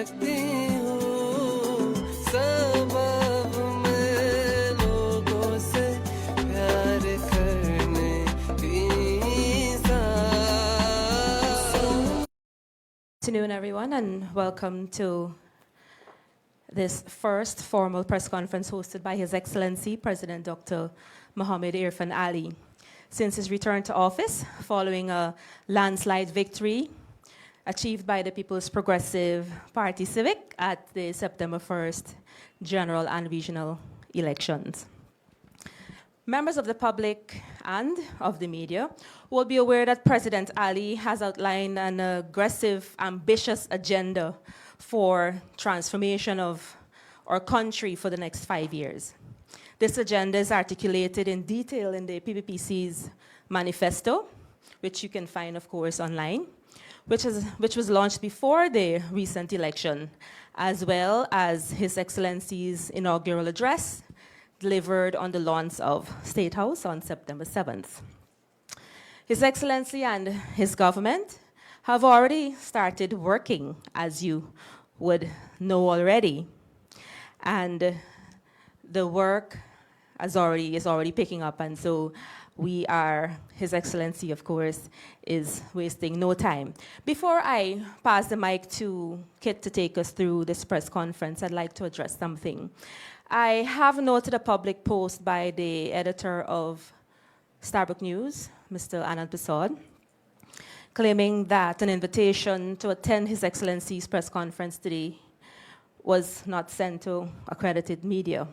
सकती हूँ सबब में लोगों से प्यार करने की सा Good afternoon, everyone, and welcome to this first formal press conference hosted by His Excellency President Dr. Mohammed Irfan Ali. Since his return to office, following a landslide victory achieved by the People's Progressive Party Civic at the September 1st general and regional elections. Members of the public and of the media will be aware that President Ali has outlined an aggressive, ambitious agenda for transformation of our country for the next 5 years. This agenda is articulated in detail in the PPPC's manifesto, which you can find, of course, online, which was launched before the recent election, as well as His Excellency's inaugural address, delivered on the lawns of State House on September 7th. His Excellency and his government have already started working, as you would know already. And the work is already picking up, and so His Excellency, of course, is wasting no time. Before I pass the mic to Kit to take us through this press conference, I'd like to address something. I have noted a public post by the editor of Starbuck News, Mr. Anand Prasad, claiming that an invitation to attend His Excellency's press conference today was not sent to accredited media.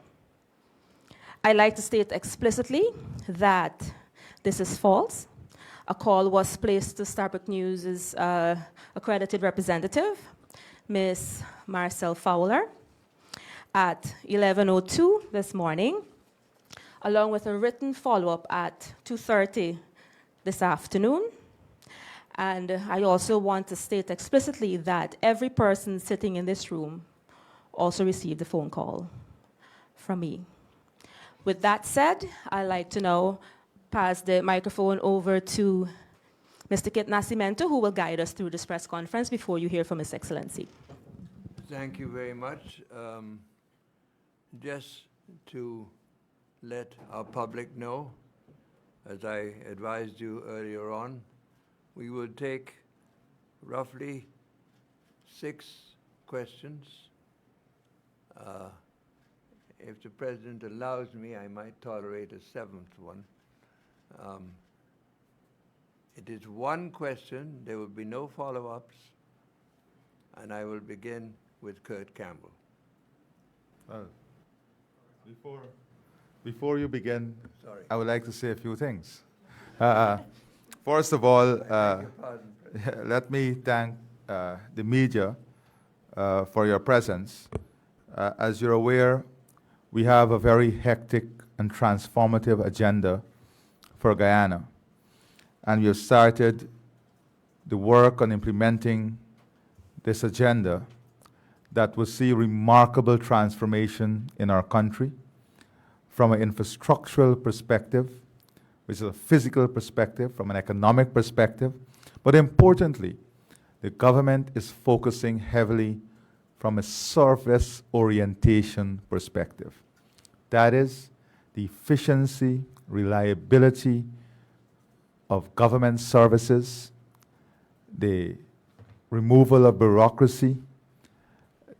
I'd like to state explicitly that this is false. A call was placed to Starbuck News' accredited representative, Ms. Marcel Fowler, at 11:02 this morning, along with a written follow-up at 2:30 this afternoon. And I also want to state explicitly that every person sitting in this room also received a phone call from me. With that said, I'd like to now pass the microphone over to Mr. Kit Nascimento, who will guide us through this press conference before you hear from His Excellency. Thank you very much. Just to let our public know, as I advised you earlier on, we will take roughly 6 questions. If the President allows me, I might tolerate a 7th one. It is 1 question, there will be no follow-ups, and I will begin with Kurt Campbell. Before you begin, Sorry. I would like to say a few things. First of all, let me thank the media for your presence. As you're aware, we have a very hectic and transformative agenda for Guyana. And we have started the work on implementing this agenda that will see remarkable transformation in our country from an infrastructural perspective, which is a physical perspective, from an economic perspective. But importantly, the government is focusing heavily from a service orientation perspective. That is the efficiency, reliability of government services, the removal of bureaucracy,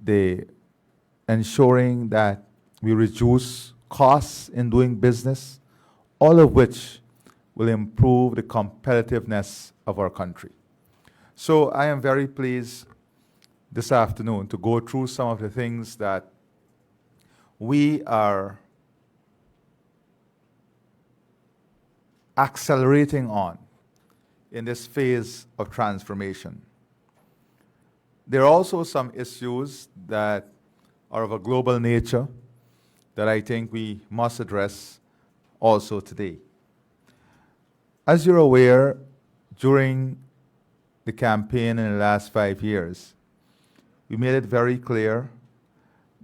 the ensuring that we reduce costs in doing business, all of which will improve the competitiveness of our country. So I am very pleased this afternoon to go through some of the things that we are accelerating on in this phase of transformation. There are also some issues that are of a global nature that I think we must address also today. As you're aware, during the campaign in the last 5 years, we made it very clear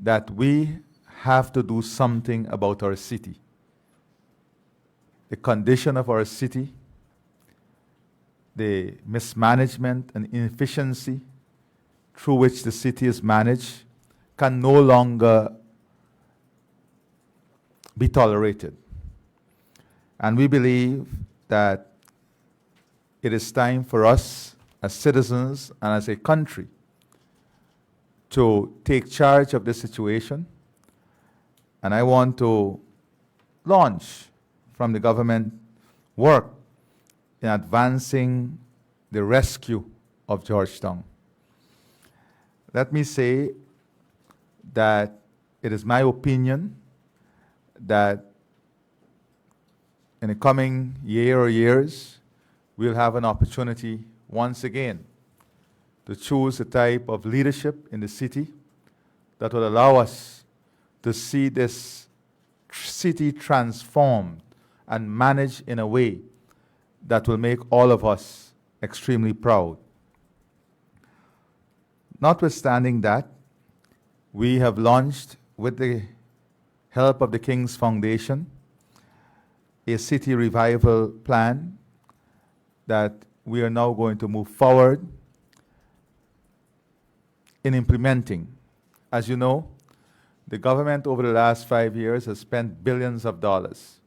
that we have to do something about our city. The condition of our city, the mismanagement and inefficiency through which the city is managed can no longer be tolerated. And we believe that it is time for us as citizens and as a country to take charge of this situation. And I want to launch from the government work in advancing the rescue of Georgetown. Let me say that it is my opinion that in the coming year or years, we'll have an opportunity once again to choose a type of leadership in the city that will allow us to see this city transformed and managed in a way that will make all of us extremely proud. Notwithstanding that, we have launched, with the help of the King's Foundation, a city revival plan that we are now going to move forward in implementing. As you know, the government over the last 5 years has spent billions of dollars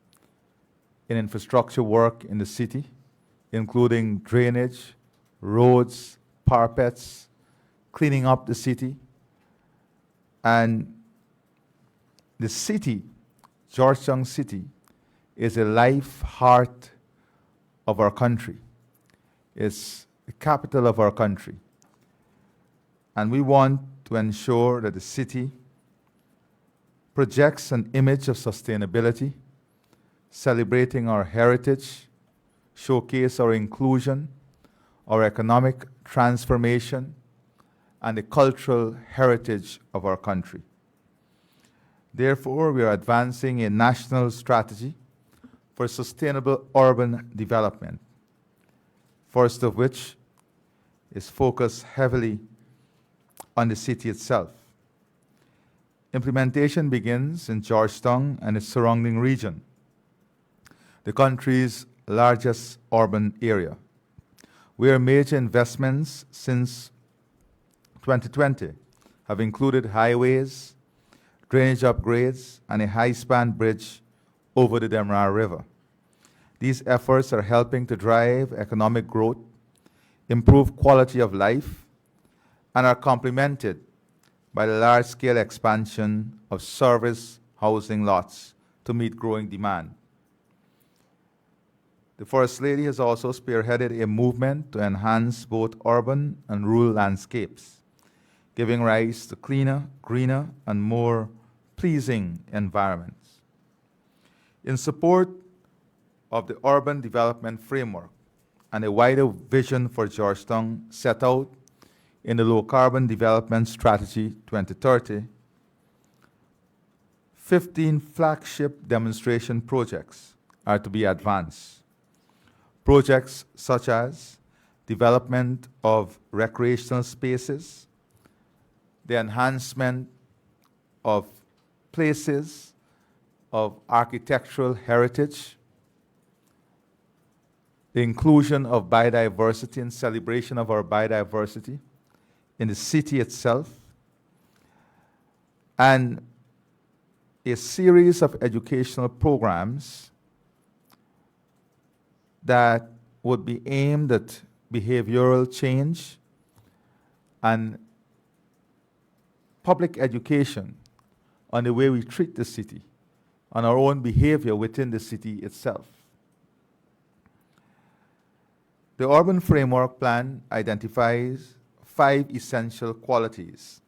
in infrastructure work in the city, including drainage, roads, parapets, cleaning up the city. And the city, Georgetown City, is a life heart of our country. It's the capital of our country. And we want to ensure that the city projects an image of sustainability, celebrating our heritage, showcase our inclusion, our economic transformation, and the cultural heritage of our country. Therefore, we are advancing a national strategy for sustainable urban development, first of which is focused heavily on the city itself. Implementation begins in Georgetown and its surrounding region, the country's largest urban area, where major investments since 2020 have included highways, drainage upgrades, and a high-span bridge over the Demerara River. These efforts are helping to drive economic growth, improve quality of life, and are complemented by the large-scale expansion of service housing lots to meet growing demand. The First Lady has also spearheaded a movement to enhance both urban and rural landscapes, giving rise to cleaner, greener, and more pleasing environments. In support of the urban development framework and a wider vision for Georgetown set out in the Low Carbon Development Strategy 2030, 15 flagship demonstration projects are to be advanced. Projects such as development of recreational spaces, the enhancement of places of architectural heritage, the inclusion of biodiversity and celebration of our biodiversity in the city itself, and a series of educational programs that would be aimed at behavioral change and public education on the way we treat the city, on our own behavior within the city itself. The Urban Framework Plan identifies 5 essential qualities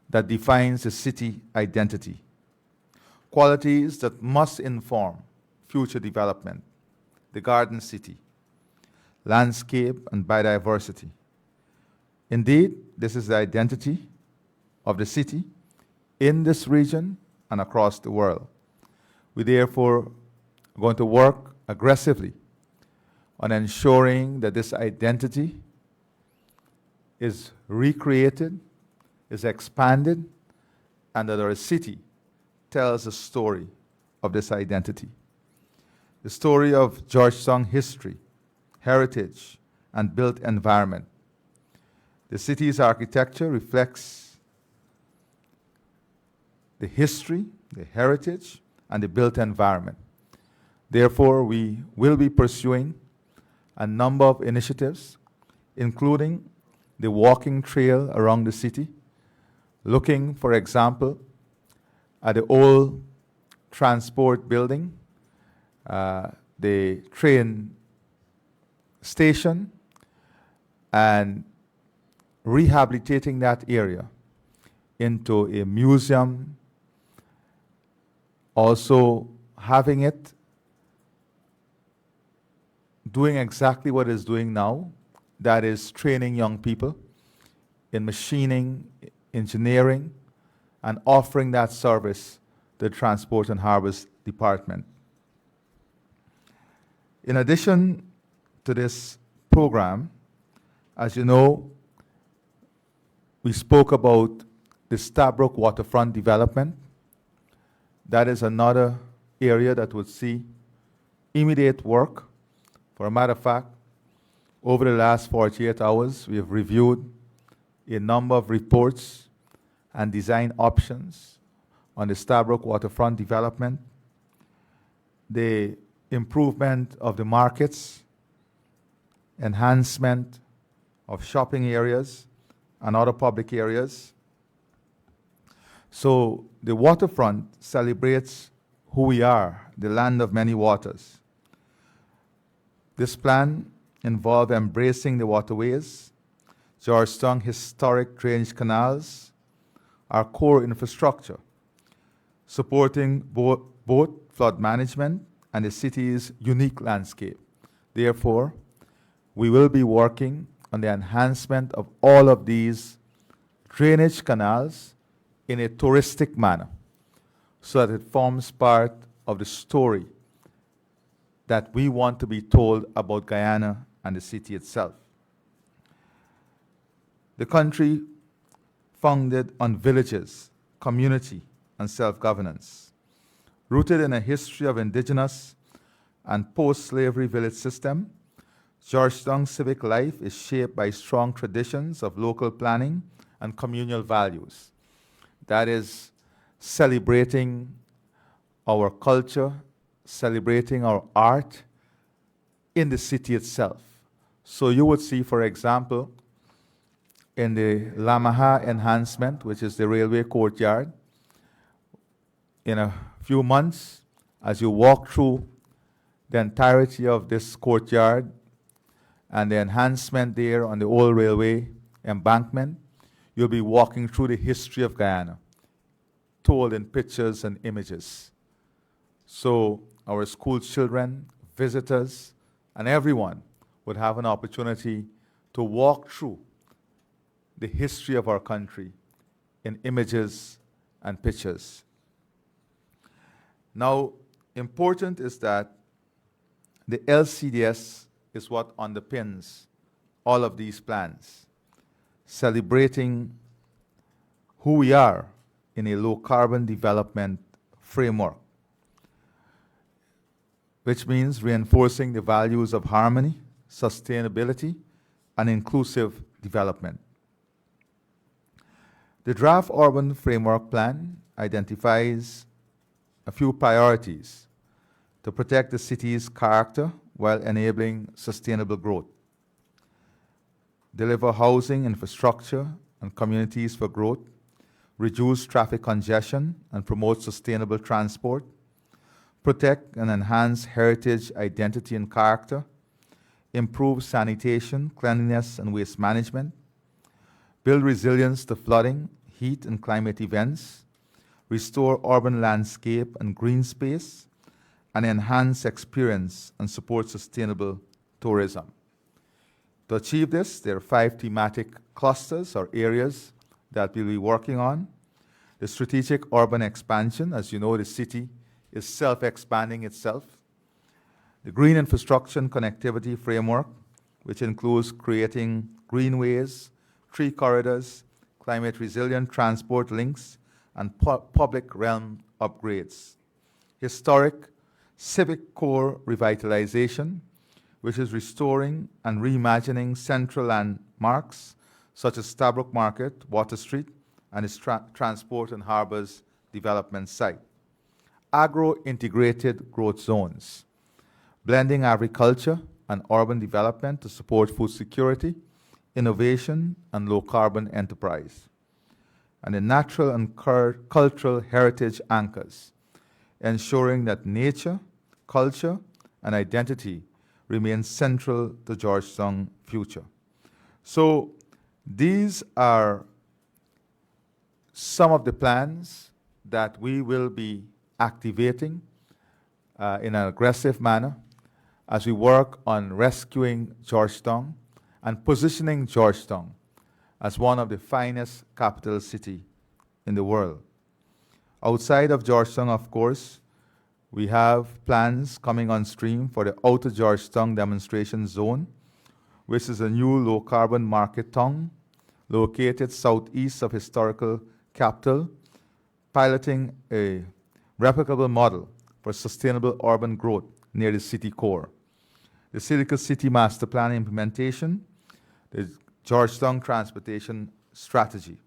that defines the city identity, qualities that must inform future development: the Garden City, landscape, and biodiversity. Indeed, this is the identity of the city in this region and across the world. We therefore are going to work aggressively on ensuring that this identity is recreated, is expanded, and that our city tells a story of this identity. The story of Georgetown history, heritage, and built environment. The city's architecture reflects the history, the heritage, and the built environment. Therefore, we will be pursuing a number of initiatives, including the walking trail around the city, looking, for example, at the old transport building, the train station, and rehabilitating that area into a museum, also having it doing exactly what it's doing now, that is training young people in machining, engineering, and offering that service to the Transport and Harbors Department. In addition to this program, as you know, we spoke about the Stabroek waterfront development. That is another area that would see immediate work. For a matter of fact, over the last 48 hours, we have reviewed a number of reports and design options on the Stabroek waterfront development, the improvement of the markets, enhancement of shopping areas and other public areas. So the waterfront celebrates who we are, the land of many waters. This plan involved embracing the waterways, Georgetown historic drainage canals, our core infrastructure, supporting both flood management and the city's unique landscape. Therefore, we will be working on the enhancement of all of these drainage canals in a touristic manner, so that it forms part of the story that we want to be told about Guyana and the city itself. The country founded on villages, community, and self-governance, rooted in a history of indigenous and post-slavery village system. Georgetown's civic life is shaped by strong traditions of local planning and communal values. That is celebrating our culture, celebrating our art in the city itself. So you would see, for example, in the Lamaha enhancement, which is the railway courtyard, in a few months, as you walk through the entirety of this courtyard and the enhancement there on the old railway embankment, you'll be walking through the history of Guyana, told in pictures and images. So our school children, visitors, and everyone would have an opportunity to walk through the history of our country in images and pictures. Now, important is that the LCDS is what underpins all of these plans, celebrating who we are in a low-carbon development framework, which means reinforcing the values of harmony, sustainability, and inclusive development. The draft urban framework plan identifies a few priorities to protect the city's character while enabling sustainable growth. Deliver housing, infrastructure, and communities for growth, reduce traffic congestion, and promote sustainable transport, protect and enhance heritage, identity, and character, improve sanitation, cleanliness, and waste management, build resilience to flooding, heat, and climate events, restore urban landscape and green space, and enhance experience and support sustainable tourism. To achieve this, there are 5 thematic clusters or areas that we'll be working on. The strategic urban expansion. As you know, the city is self-expanding itself. The green infrastructure and connectivity framework, which includes creating greenways, tree corridors, climate-resilient transport links, and public realm upgrades. Historic civic core revitalization, which is restoring and reimagining central landmarks such as Stabrook Market, Water Street, and its transport and harbors development site. Agro-integrated growth zones, blending agriculture and urban development to support food security, innovation, and low-carbon enterprise. And the natural and cultural heritage anchors, ensuring that nature, culture, and identity remain central to Georgetown's future. So these are some of the plans that we will be activating in an aggressive manner as we work on rescuing Georgetown and positioning Georgetown as one of the finest capital cities in the world. Outside of Georgetown, of course, we have plans coming on stream for the Outer Georgetown Demonstration Zone, which is a new low-carbon market town located southeast of historical capital, piloting a replicable model for sustainable urban growth near the city core. The Silica City Master Plan implementation, the Georgetown Transportation Strategy.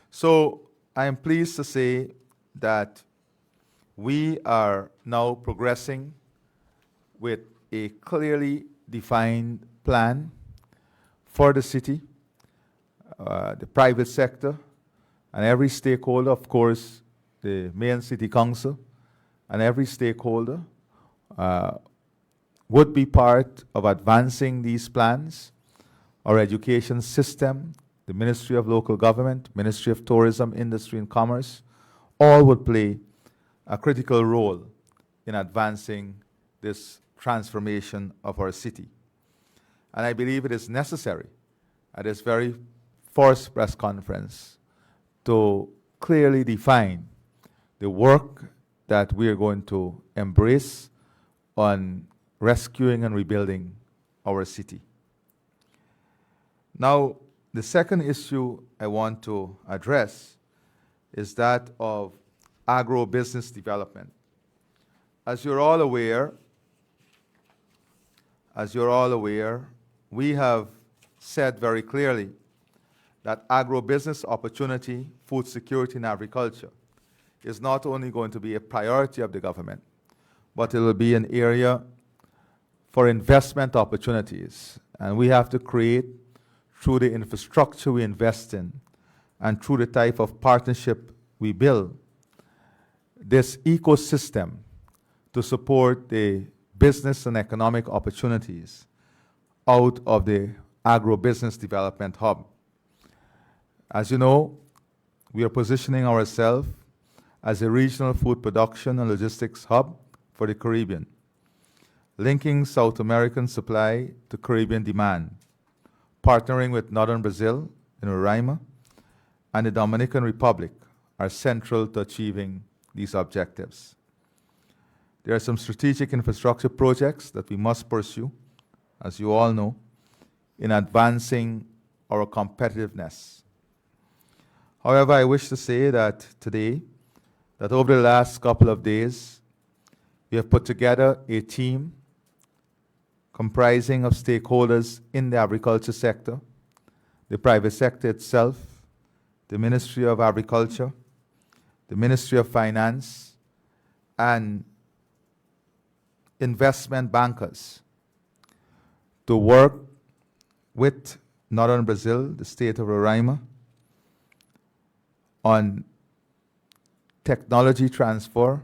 So I am pleased to say that we are now progressing with a clearly defined plan for the city, the private sector, and every stakeholder, of course, the main city council, and every stakeholder would be part of advancing these plans. Our education system, the Ministry of Local Government, Ministry of Tourism, Industry and Commerce, all would play a critical role in advancing this transformation of our city. And I believe it is necessary at this very first press conference to clearly define the work that we are going to embrace on rescuing and rebuilding our city. Now, the second issue I want to address is that of agribusiness development. As you're all aware, we have said very clearly that agribusiness opportunity, food security, and agriculture is not only going to be a priority of the government, but it will be an area for investment opportunities. And we have to create, through the infrastructure we invest in and through the type of partnership we build, this ecosystem to support the business and economic opportunities out of the agribusiness development hub. As you know, we are positioning ourselves as a regional food production and logistics hub for the Caribbean, linking South American supply to Caribbean demand, partnering with northern Brazil in Roraima and the Dominican Republic are central to achieving these objectives. There are some strategic infrastructure projects that we must pursue, as you all know, in advancing our competitiveness. However, I wish to say that today, that over the last couple of days, we have put together a team comprising of stakeholders in the agriculture sector, the private sector itself, the Ministry of Agriculture, the Ministry of Finance, and investment bankers to work with northern Brazil, the state of Roraima, on technology transfer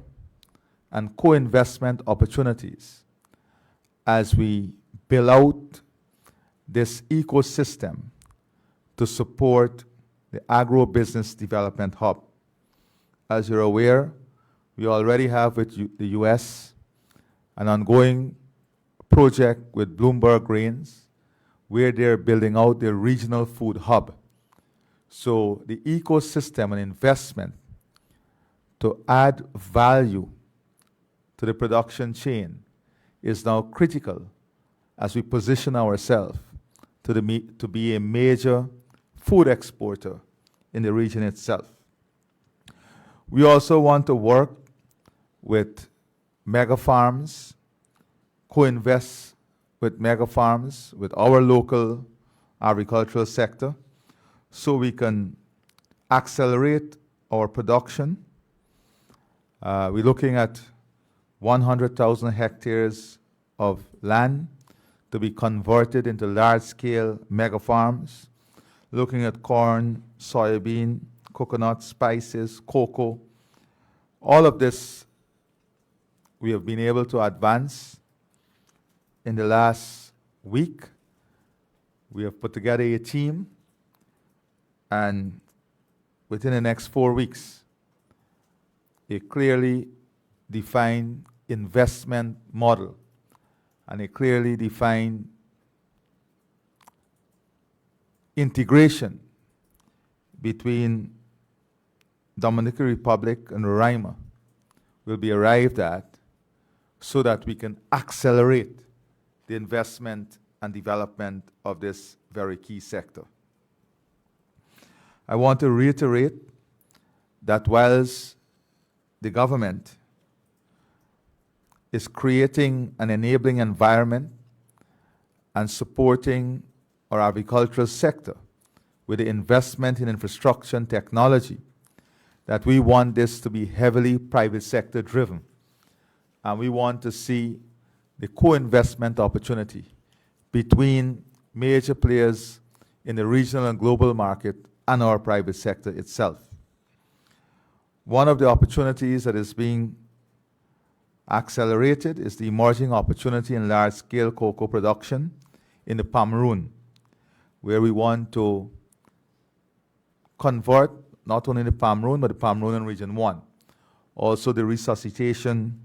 and co-investment opportunities as we build out this ecosystem to support the agribusiness development hub. As you're aware, we already have with the US an ongoing project with Bloomberg Grains where they're building out their regional food hub. So the ecosystem and investment to add value to the production chain is now critical as we position ourselves to be a major food exporter in the region itself. We also want to work with mega farms, co-invest with mega farms, with our local agricultural sector so we can accelerate our production. We're looking at 100,000 hectares of land to be converted into large-scale mega farms, looking at corn, soybean, coconut, spices, cocoa. All of this we have been able to advance in the last week. We have put together a team, and within the next 4 weeks, a clearly defined investment model and a clearly defined integration between Dominican Republic and Roraima will be arrived at so that we can accelerate the investment and development of this very key sector. I want to reiterate that whilst the government is creating an enabling environment and supporting our agricultural sector with the investment in infrastructure and technology, that we want this to be heavily private sector driven. And we want to see the co-investment opportunity between major players in the regional and global market and our private sector itself. One of the opportunities that is being accelerated is the emerging opportunity in large-scale cocoa production in the Pomeroon, where we want to convert not only the Pomeroon, but the Pomeroon and Region 1. Also the resuscitation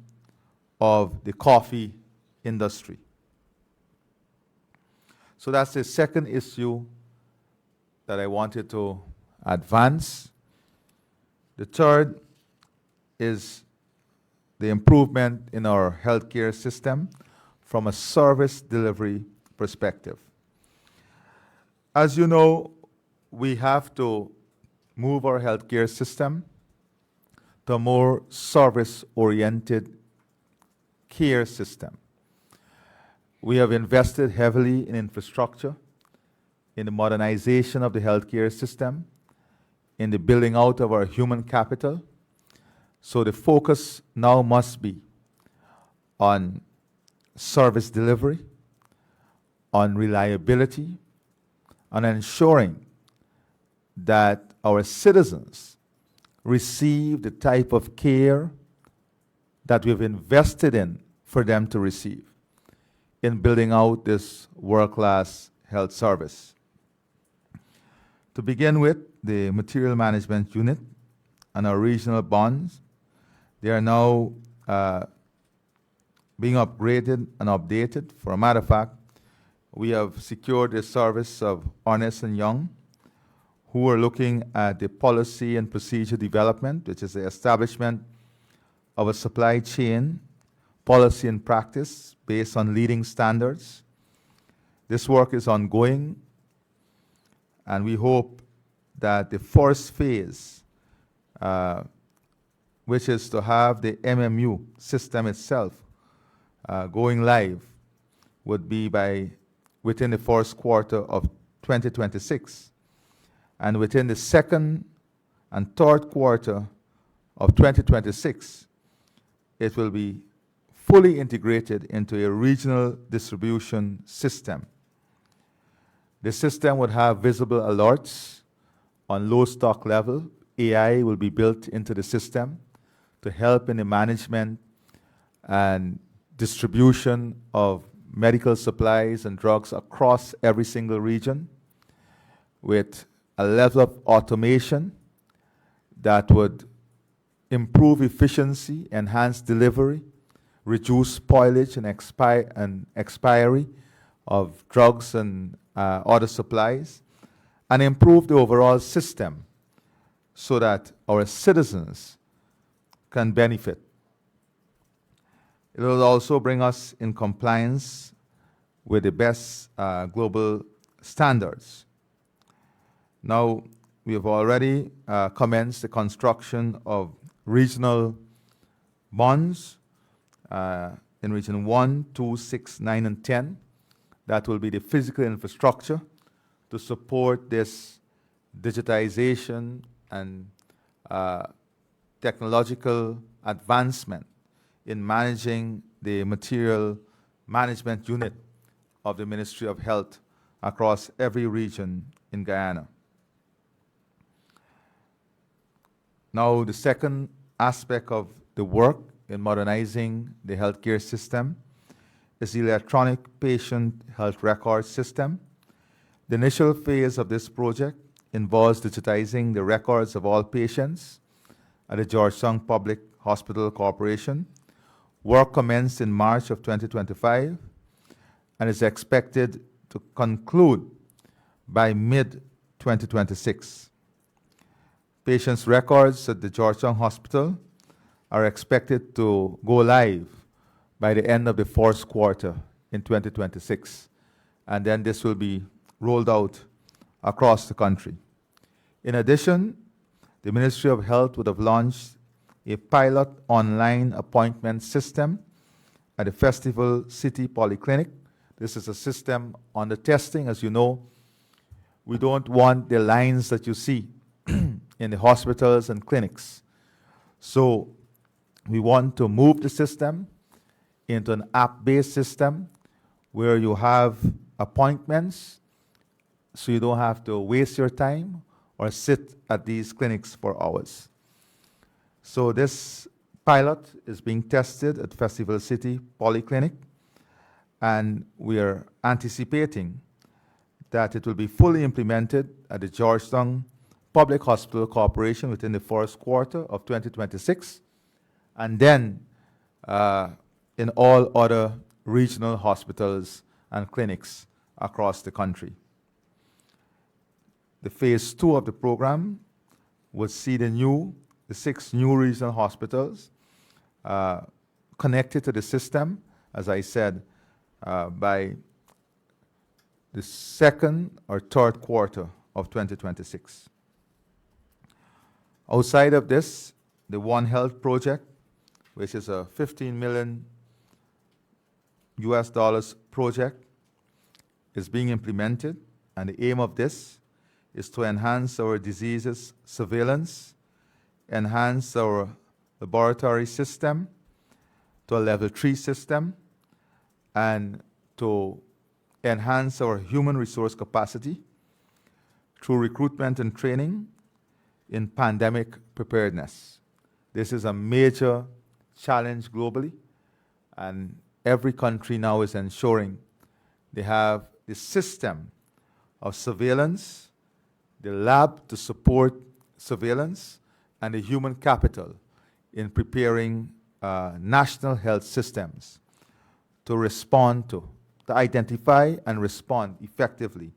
of the coffee industry. So that's the second issue that I wanted to advance. The third is the improvement in our healthcare system from a service delivery perspective. As you know, we have to move our healthcare system to a more service-oriented care system. We have invested heavily in infrastructure, in the modernization of the healthcare system, in the building out of our human capital. So the focus now must be on service delivery, on reliability, on ensuring that our citizens receive the type of care that we've invested in for them to receive in building out this world-class health service. To begin with, the material management unit and our regional bonds, they are now being upgraded and updated. For a matter of fact, we have secured the service of Ernst & Young, who are looking at the policy and procedure development, which is the establishment of a supply chain policy and practice based on leading standards. This work is ongoing, and we hope that the first phase, which is to have the MMU system itself going live, would be within the first quarter of 2026. And within the second and third quarter of 2026, it will be fully integrated into a regional distribution system. The system would have visible alerts on low stock level. AI will be built into the system to help in the management and distribution of medical supplies and drugs across every single region, with a level of automation that would improve efficiency, enhance delivery, reduce spoilage and expiry of drugs and other supplies, and improve the overall system so that our citizens can benefit. It will also bring us in compliance with the best global standards. Now, we have already commenced the construction of regional bonds in Region 1, 2, 6, 9, and 10. That will be the physical infrastructure to to support this digitization and technological advancement in managing the material management unit of the Ministry of Health across every region in Guyana. Now, the second aspect of the work in modernizing the healthcare system is the electronic patient health record system. The initial phase of this project involves digitizing the records of all patients at the Georgetown Public Hospital Corporation. Work commenced in March of 2025 and is expected to conclude by mid-2026. Patients' records at the Georgetown Hospital are expected to go live by the end of the fourth quarter in 2026, and then this will be rolled out across the country. In addition, the Ministry of Health would have launched a pilot online appointment system at the Festival City Polyclinic. This is a system under testing. As you know, we don't want the lines that you see in the hospitals and clinics. So we want to move the system into an app-based system where you have appointments so you don't have to waste your time or sit at these clinics for hours. So this pilot is being tested at Festival City Polyclinic, and we are anticipating that it will be fully implemented at the Georgetown Public Hospital Corporation within the first quarter of 2026, and then in all other regional hospitals and clinics across the country. The phase 2 of the program would see the 6 new regional hospitals connected to the system, as I said, by the second or third quarter of 2026. Outside of this, the One Health project, which is a $15 million project, is being implemented, and the aim of this is to enhance our diseases surveillance, enhance our laboratory system to a level 3 system, and to enhance our human resource capacity through recruitment and training in pandemic preparedness. This is a major challenge globally, and every country now is ensuring they have the system of surveillance, the lab to support surveillance, and the human capital in preparing national health systems to respond to identify and respond effectively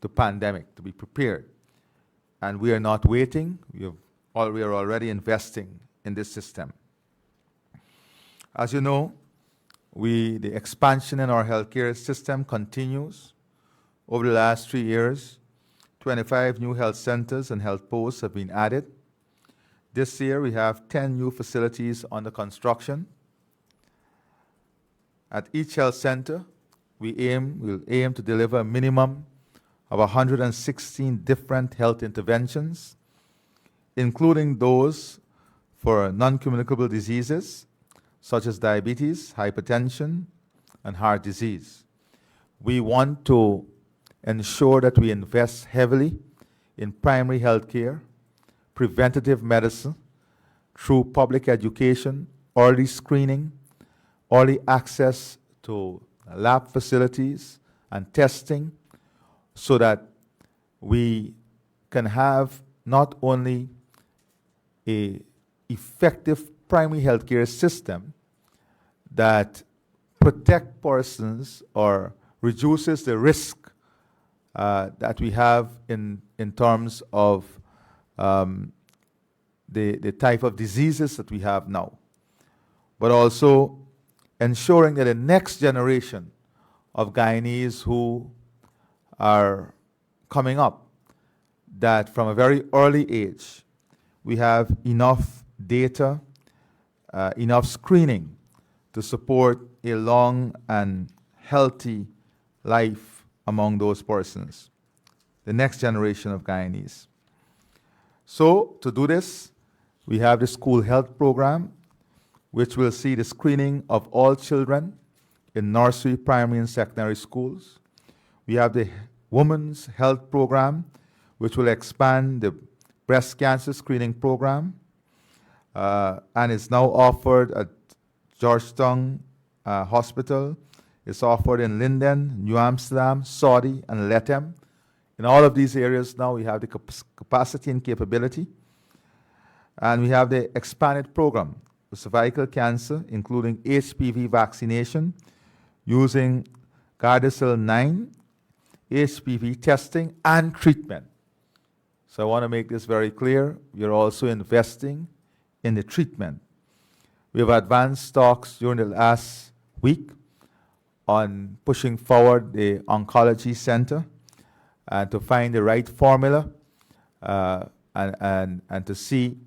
to pandemic, to be prepared. And we are not waiting. We are already investing in this system. As you know, the expansion in our healthcare system continues. Over the last 3 years, 25 new health centers and health posts have been added. This year, we have 10 new facilities under construction. At each health center, we'll aim to deliver a minimum of 116 different health interventions, including those for non-communicable diseases such as diabetes, hypertension, and heart disease. We want to ensure that we invest heavily in primary health care, preventative medicine, through public education, early screening, early access to lab facilities and testing, so that we can have not only an effective primary healthcare system that protect persons or reduces the risk that we have in terms of the type of diseases that we have now, but also ensuring that the next generation of Guyanese who are coming up, that from a very early age, we have enough data, enough screening to support a long and healthy life among those persons. the next generation of Guyanese. So to do this, we have the school health program, which will see the screening of all children in nursery, primary, and secondary schools. We have the women's health program, which will expand the breast cancer screening program, and is now offered at Georgetown Hospital. It's offered in Linden, New Amsterdam, Saudi, and Lethem. In all of these areas now we have the capacity and capability. And we have the expanded program for cervical cancer, including HPV vaccination, using Gardasil 9, HPV testing, and treatment. So I want to make this very clear. We are also investing in the treatment. We have advanced talks during the last week on pushing forward the oncology center and to find the right formula and to see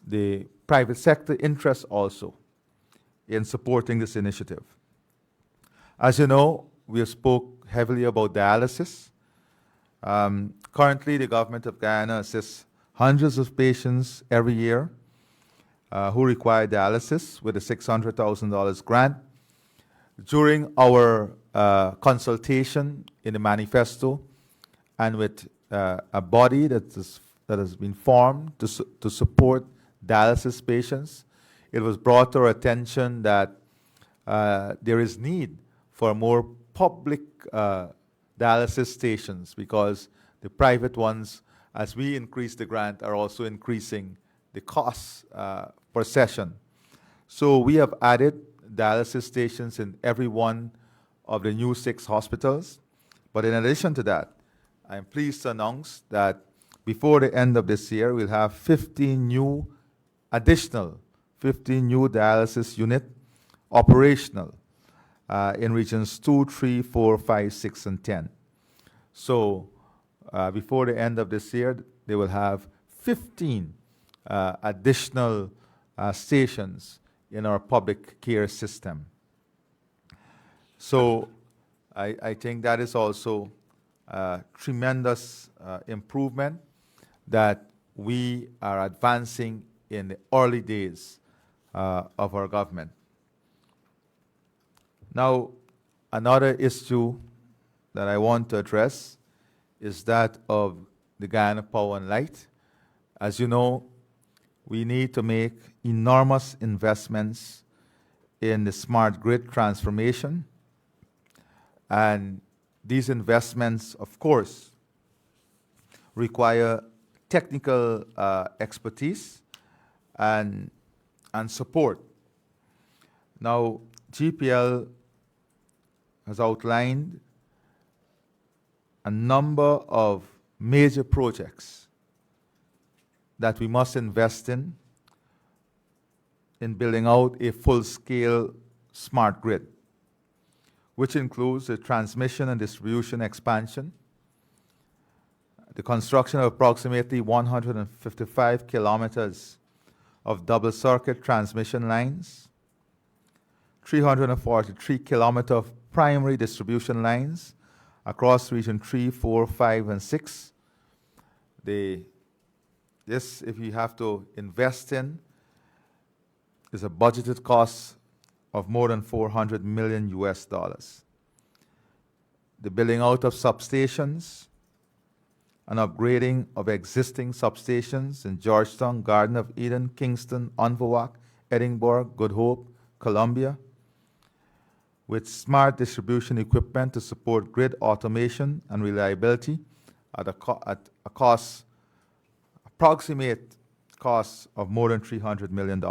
the private sector interest also in supporting this initiative. As you know, we have spoke heavily about dialysis. Currently, the government of Guyana assists hundreds of patients every year who require dialysis with a $600,000 grant. During our consultation in the manifesto, and with a body that has been formed to support dialysis patients, it was brought to our attention that there is need for more public dialysis stations, because the private ones, as we increase the grant, are also increasing the costs per session. So we have added dialysis stations in every one of the new 6 hospitals. But in addition to that, I'm pleased to announce that before the end of this year, we'll have 15 new dialysis units operational in regions 2, 3, 4, 5, 6, and 10. So before the end of this year, they will have 15 additional stations in our public care system. So I think that is also a tremendous improvement that we are advancing in the early days of our government. Now, another issue that I want to address is that of the Guyana Power and Light. As you know, we need to make enormous investments in the smart grid transformation. And these investments, of course, require technical expertise and support. Now, GPL has outlined a number of major projects that we must invest in building out a full-scale smart grid, which includes the transmission and distribution expansion, the construction of approximately 155 kilometers of double-circuit transmission lines, 343 kilometers of primary distribution lines across Region 3, 4, 5, and 6. This, if you have to invest in, is a budgeted cost of more than $400 million US. The building out of substations and upgrading of existing substations in Georgetown, Garden of Eden, Kingston, Unverwacht, Edinburgh, Good Hope, Columbia, with smart distribution equipment to support grid automation and reliability at a approximate cost of more than $300 million.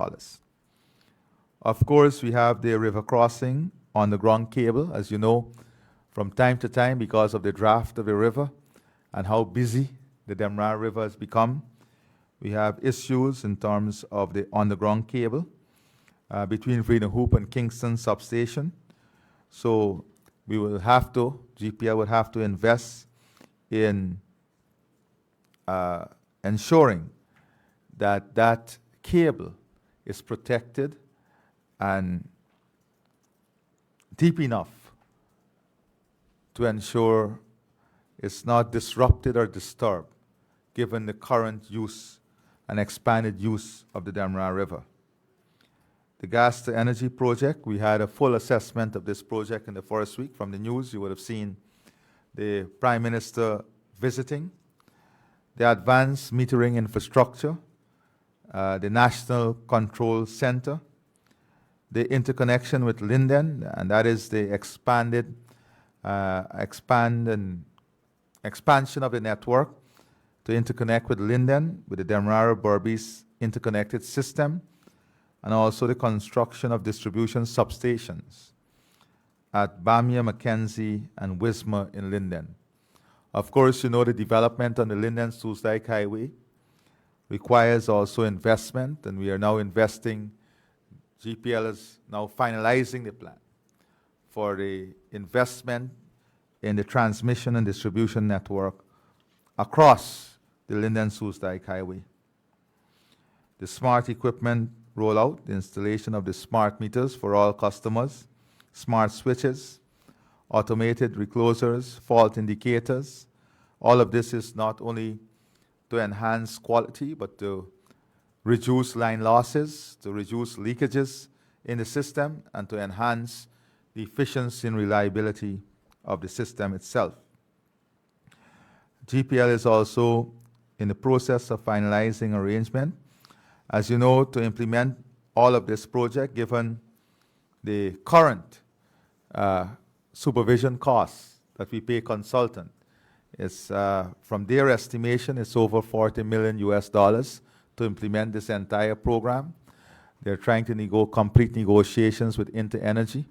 Of course, we have the river crossing underground cable, as you know, from time to time because of the draft of the river and how busy the Demra River has become. We have issues in terms of the underground cable between Freedom Hoop and Kingston substation. So we will have to, GPL will have to invest in ensuring that that cable is protected and deep enough to ensure is not disrupted or disturbed given the current use and expanded use of the Demerara River. The gas to energy project, we had a full assessment of this project in the first week. From the news, you would have seen the Prime Minister visiting. The advanced metering infrastructure, the National Control Center, the interconnection with Linden, and that is the expansion of the network to interconnect with Linden, with the Demerara-Berbice interconnected system, and also the construction of distribution substations at Bamia, Mackenzie, and Wismar in Linden. Of course, you know the development on the Linden-Soesdijk Highway requires also investment, and we are now investing. GPL is now finalizing the plan for the investment in the transmission and distribution network across the Linden-Soesdijk Highway. The smart equipment rollout, the installation of the smart meters for all customers, smart switches, automated reclosers, fault indicators. All of this is not only to enhance quality, but to reduce line losses, to reduce leakages in the system, and to enhance the efficiency and reliability of the system itself. GPL is also in the process of finalizing arrangement, as you know, to implement all of this project, given the current supervision costs that we pay consultant. It's, from their estimation, it's over $40 million to implement this entire program. They're trying to complete negotiations with InterEnergy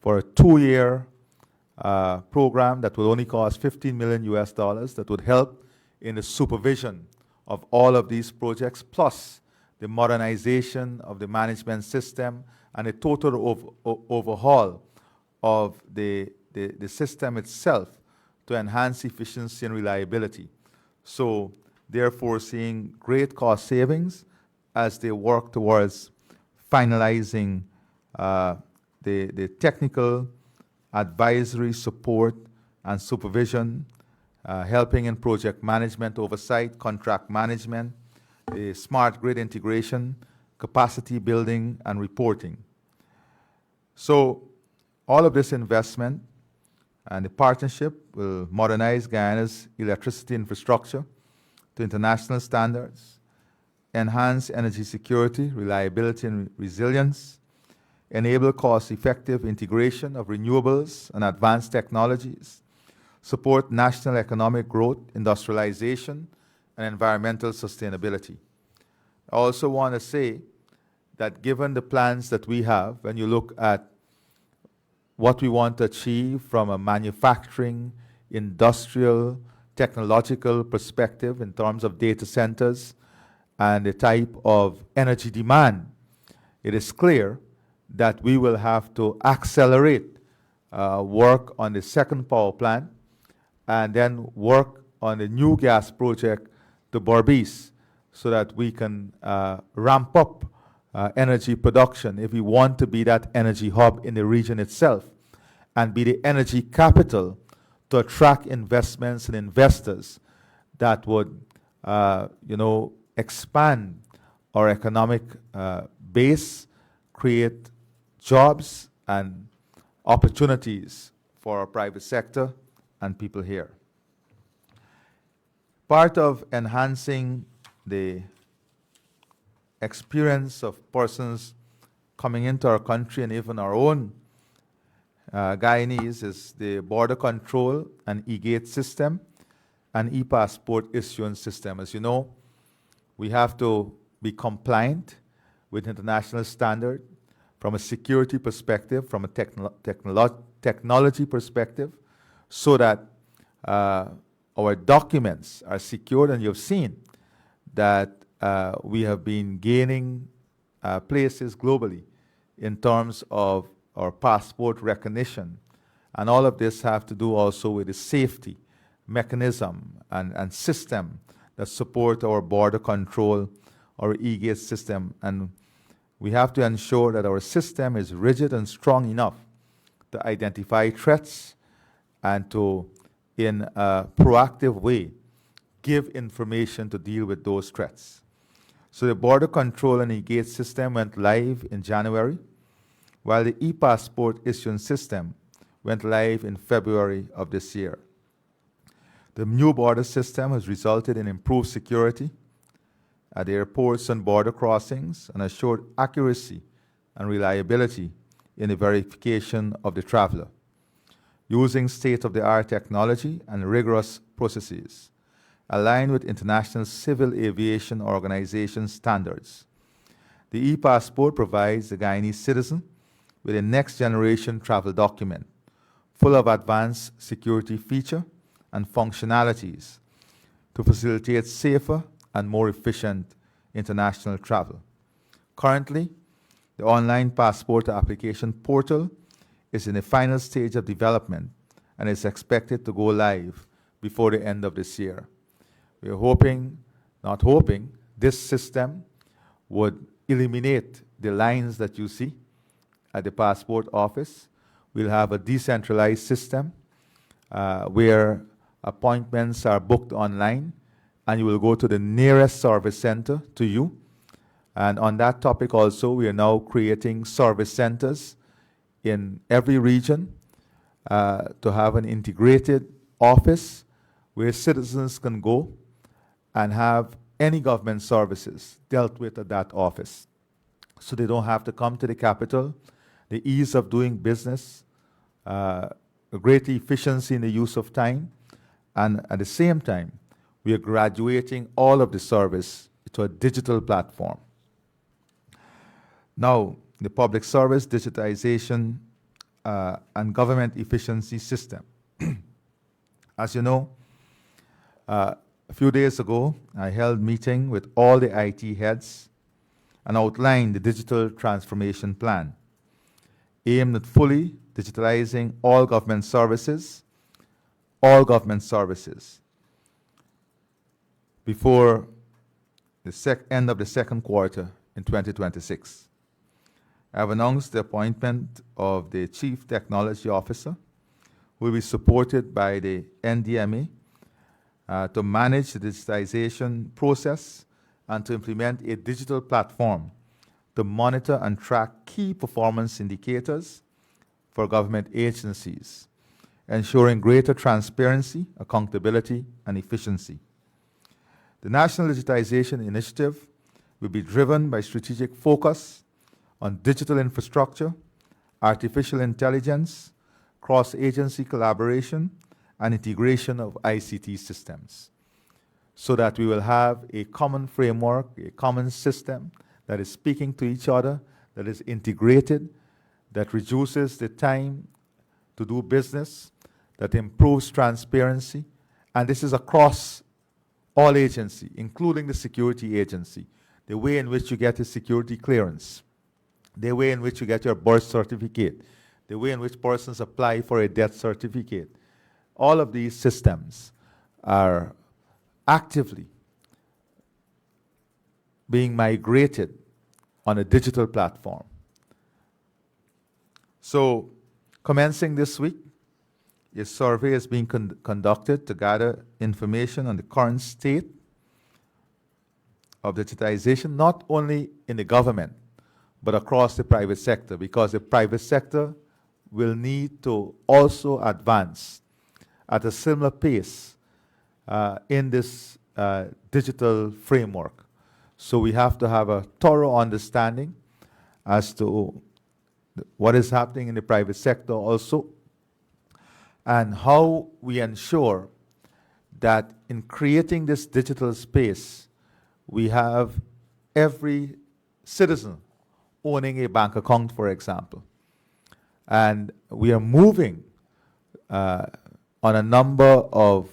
for a 2-year program that will only cost $15 million that would help in the supervision of all of these projects, plus the modernization of the management system and a total overhaul of the system itself to enhance efficiency and reliability. So therefore seeing great cost savings as they work towards finalizing the technical advisory support and supervision, helping in project management, oversight, contract management, the smart grid integration, capacity building, and reporting. So all of this investment and the partnership will modernize Guyana's electricity infrastructure to international standards, enhance energy security, reliability, and resilience, enable cost-effective integration of renewables and advanced technologies, support national economic growth, industrialization, and environmental sustainability. I also want to say that given the plans that we have, when you look at what we want to achieve from a manufacturing, industrial, technological perspective in terms of data centers and the type of energy demand, it is clear that we will have to accelerate work on the second power plant and then work on the new gas project to Berbice so that we can ramp up energy production if we want to be that energy hub in the region itself and be the energy capital to attract investments and investors that would expand our economic base, create jobs and opportunities for our private sector and people here. Part of enhancing the experience of persons coming into our country and even our own Guyanese is the border control and e-gate system and e-passport issuance system. As you know, we have to be compliant with international standard from a security perspective, from a technology perspective, so that our documents are secured. And you've seen that we have been gaining places globally in terms of our passport recognition. And all of this have to do also with the safety mechanism and system that support our border control, our e-gate system. And we have to ensure that our system is rigid and strong enough to identify threats and to in a proactive way, give information to deal with those threats. So the border control and engage system went live in January, while the e-passport issuance system went live in February of this year. The new border system has resulted in improved security at the airports and border crossings and assured accuracy and reliability in the verification of the traveler, using state-of-the-art technology and rigorous processes aligned with International Civil Aviation Organization standards. The e-passport provides the Guyanese citizen with a next-generation travel document full of advanced security feature and functionalities to facilitate safer and more efficient international travel. Currently, the online passport application portal is in the final stage of development and is expected to go live before the end of this year. We are hoping, not hoping, this system would eliminate the lines that you see at the passport office. We'll have a decentralized system where appointments are booked online and you will go to the nearest service center to you. And on that topic also, we are now creating service centers in every region to have an integrated office where citizens can go and have any government services dealt with at that office. So they don't have to come to the capital, the ease of doing business, a great efficiency in the use of time, and at the same time, we are graduating all of the service to a digital platform. Now, the public service digitization and government efficiency system. As you know, a few days ago, I held a meeting with all the IT heads and outlined the digital transformation plan aimed at fully digitalizing all government services before the end of the second quarter in 2026. I have announced the appointment of the Chief Technology Officer, who will be supported by the NDMA to manage the digitization process and to implement a digital platform to monitor and track key performance indicators for government agencies, ensuring greater transparency, accountability, and efficiency. The National Digitization Initiative will be driven by strategic focus on digital infrastructure, artificial intelligence, cross-agency collaboration, and integration of ICT systems, so that we will have a common framework, a common system that is speaking to each other, that is integrated, that reduces the time to do business, that improves transparency, and this is across all agencies, including the security agency, the way in which you get a security clearance, the way in which you get your birth certificate, the way in which persons apply for a death certificate. All of these systems are actively being migrated on a digital platform. So, commencing this week, a survey is being conducted to gather information on the current state of digitization, not only in the government, but across the private sector, because the private sector will need to also advance at a similar pace in this digital framework. So we have to have a thorough understanding as to what is happening in the private sector also, and how we ensure that in creating this digital space, we have every citizen owning a bank account, for example. And we are moving on a number of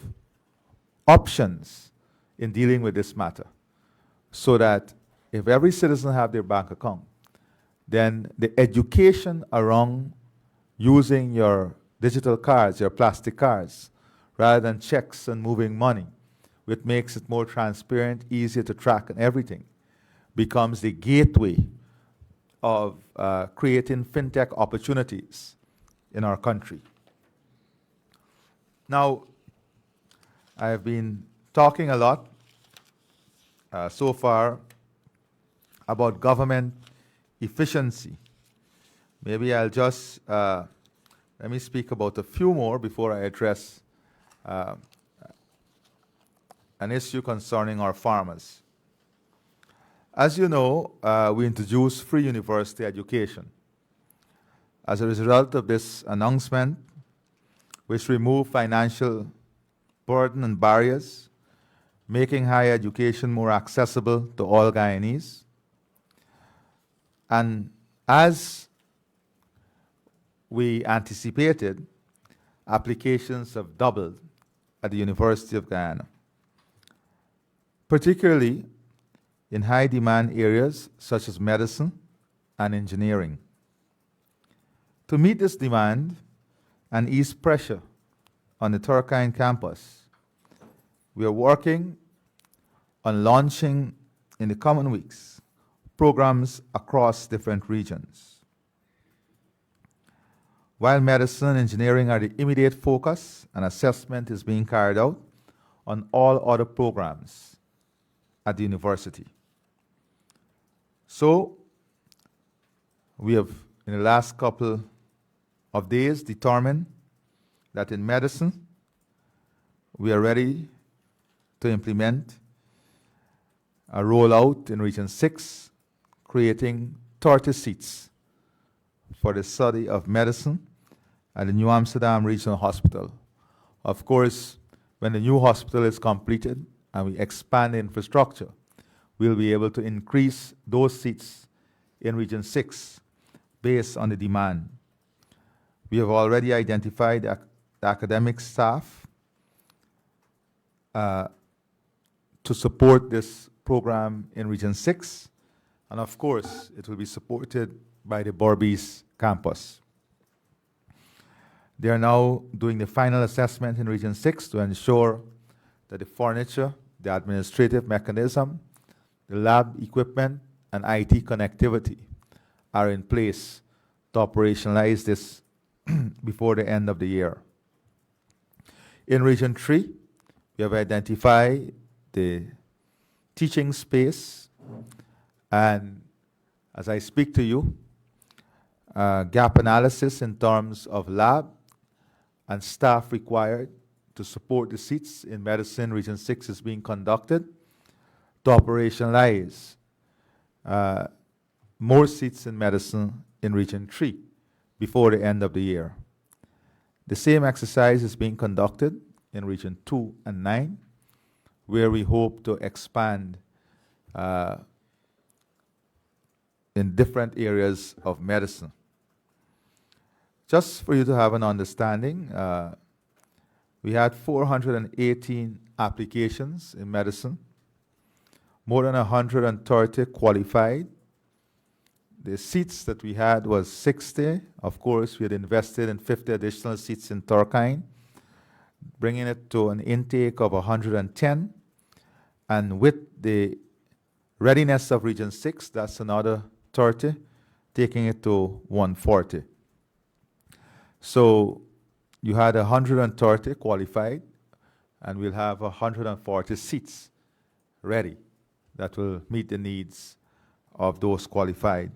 options in dealing with this matter, so that if every citizen have their bank account, then the education around using your digital cards, your plastic cards, rather than checks and moving money, which makes it more transparent, easier to track and everything, becomes the gateway of creating fintech opportunities in our country. Now, I have been talking a lot so far about government efficiency. Maybe I'll just let me speak about a few more before I address an issue concerning our farmers. As you know, we introduced free university education. As a result of this announcement, which removed financial burden and barriers, making higher education more accessible to all Guyanese. And as we anticipated, applications have doubled at the University of Guyana, particularly in high demand areas such as medicine and engineering. To meet this demand and ease pressure on the Turkine campus, we are working on launching in the coming weeks programs across different regions. While medicine and engineering are the immediate focus, an assessment is being carried out on all other programs at the university. So, we have, in the last couple of days, determined that in medicine, we are ready to implement a rollout in Region 6, creating 30 seats for the study of medicine at the New Amsterdam Regional Hospital. Of course, when the new hospital is completed and we expand the infrastructure, we'll be able to increase those seats in Region 6 based on the demand. We have already identified the academic staff to support this program in Region 6, and of course, it will be supported by the Berbice campus. They are now doing the final assessment in Region 6 to ensure that the furniture, the administrative mechanism, the lab equipment, and IT connectivity are in place to operationalize this before the end of the year. In Region 3, we have identified the teaching space, and as I speak to you, gap analysis in terms of lab and staff required to support the seats in medicine Region 6 is being conducted to operationalize more seats in medicine in Region 3 before the end of the year. The same exercise is being conducted in Region 2 and 9, where we hope to expand in different areas of medicine. Just for you to have an understanding, we had 418 applications in medicine, more than 130 qualified. The seats that we had was 60. Of course, we had invested in 50 additional seats in Turkine, bringing it to an intake of 110. And with the readiness of Region 6, that's another 30, taking it to 140. So you had 130 qualified, and we'll have 140 seats ready that will meet the needs of those qualified.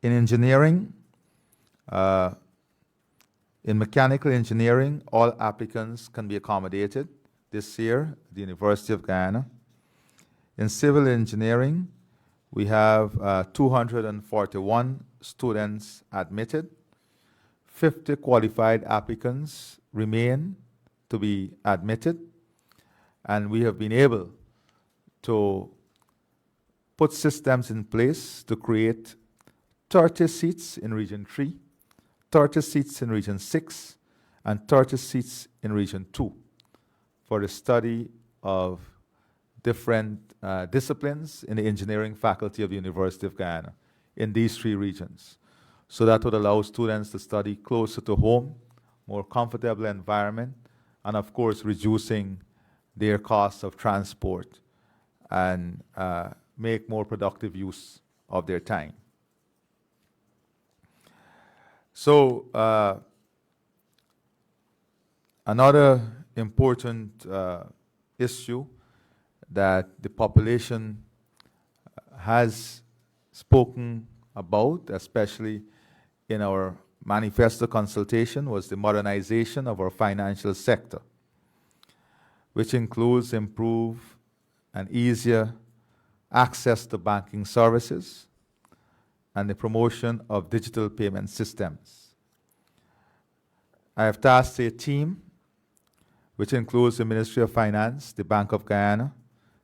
In engineering, in mechanical engineering, all applicants can be accommodated this year at the University of Guyana. In civil engineering, we have 241 students admitted. 50 qualified applicants remain to be admitted, and we have been able to put systems in place to create 30 seats in Region 3, 30 seats in Region 6, and 30 seats in Region 2 for the study of different disciplines in the engineering faculty of the University of Guyana in these 3 regions. So that would allow students to study closer to home, more comfortable environment, and of course reducing their costs of transport and make more productive use of their time. So another important issue that the population has spoken about, especially in our manifesto consultation, was the modernization of our financial sector, which includes improved and easier access to banking services and the promotion of digital payment systems. I have tasked a team which includes the Ministry of Finance, the Bank of Guyana,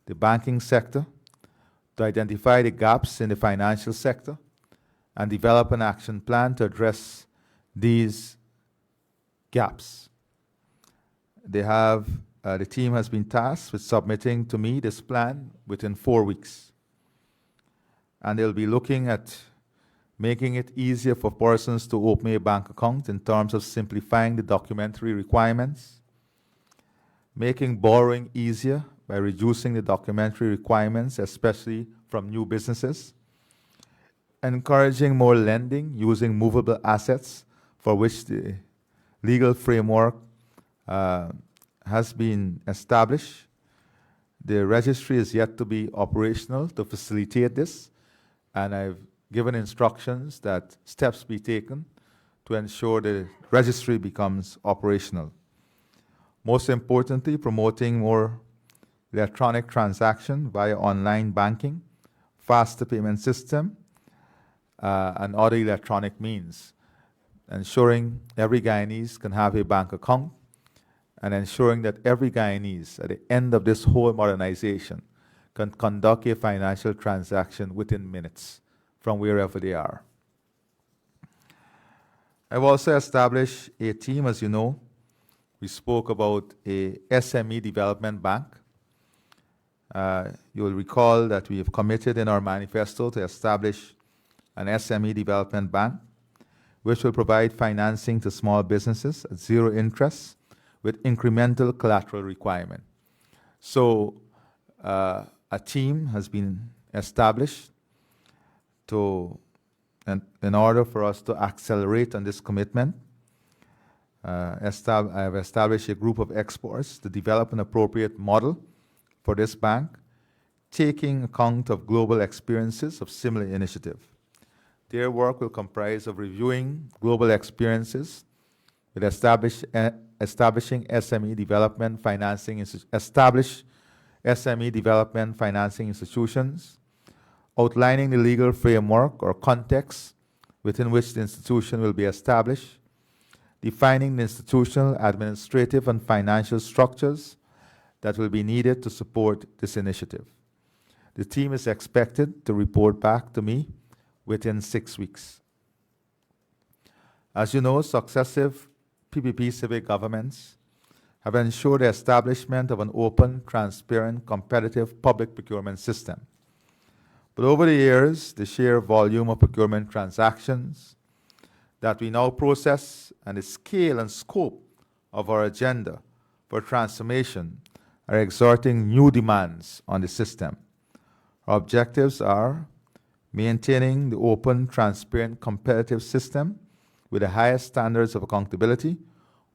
the banking sector, to identify the gaps in the financial sector and develop an action plan to address these gaps. The team has been tasked with submitting to me this plan within 4 weeks. And they'll be looking at making it easier for persons to open a bank account in terms of simplifying the documentary requirements, making borrowing easier by reducing the documentary requirements, especially from new businesses, encouraging more lending using movable assets, for which the legal framework has been established. The registry is yet to be operational to facilitate this, and I've given instructions that steps be taken to ensure the registry becomes operational. Most importantly, promoting more electronic transaction via online banking, faster payment system, and other electronic means, ensuring every Guyanese can have a bank account, and ensuring that every Guyanese, at the end of this whole modernization, can conduct a financial transaction within minutes from wherever they are. I've also established a team, as you know. We spoke about a SME development bank. You will recall that we have committed in our manifesto to establish an SME development bank, which will provide financing to small businesses at zero interest with incremental collateral requirement. So a team has been established in order for us to accelerate on this commitment. I have established a group of experts to develop an appropriate model for this bank, taking account of global experiences of similar initiative. Their work will comprise of reviewing global experiences with establishing SME development financing institutions, outlining the legal framework or context within which the institution will be established, defining the institutional, administrative, and financial structures that will be needed to support this initiative. The team is expected to report back to me within 6 weeks. As you know, successive PPP civic governments have ensured the establishment of an open, transparent, competitive public procurement system. But over the years, the sheer volume of procurement transactions that we now process and the scale and scope of our agenda for transformation are exerting new demands on the system. Our objectives are maintaining the open, transparent, competitive system with the highest standards of accountability,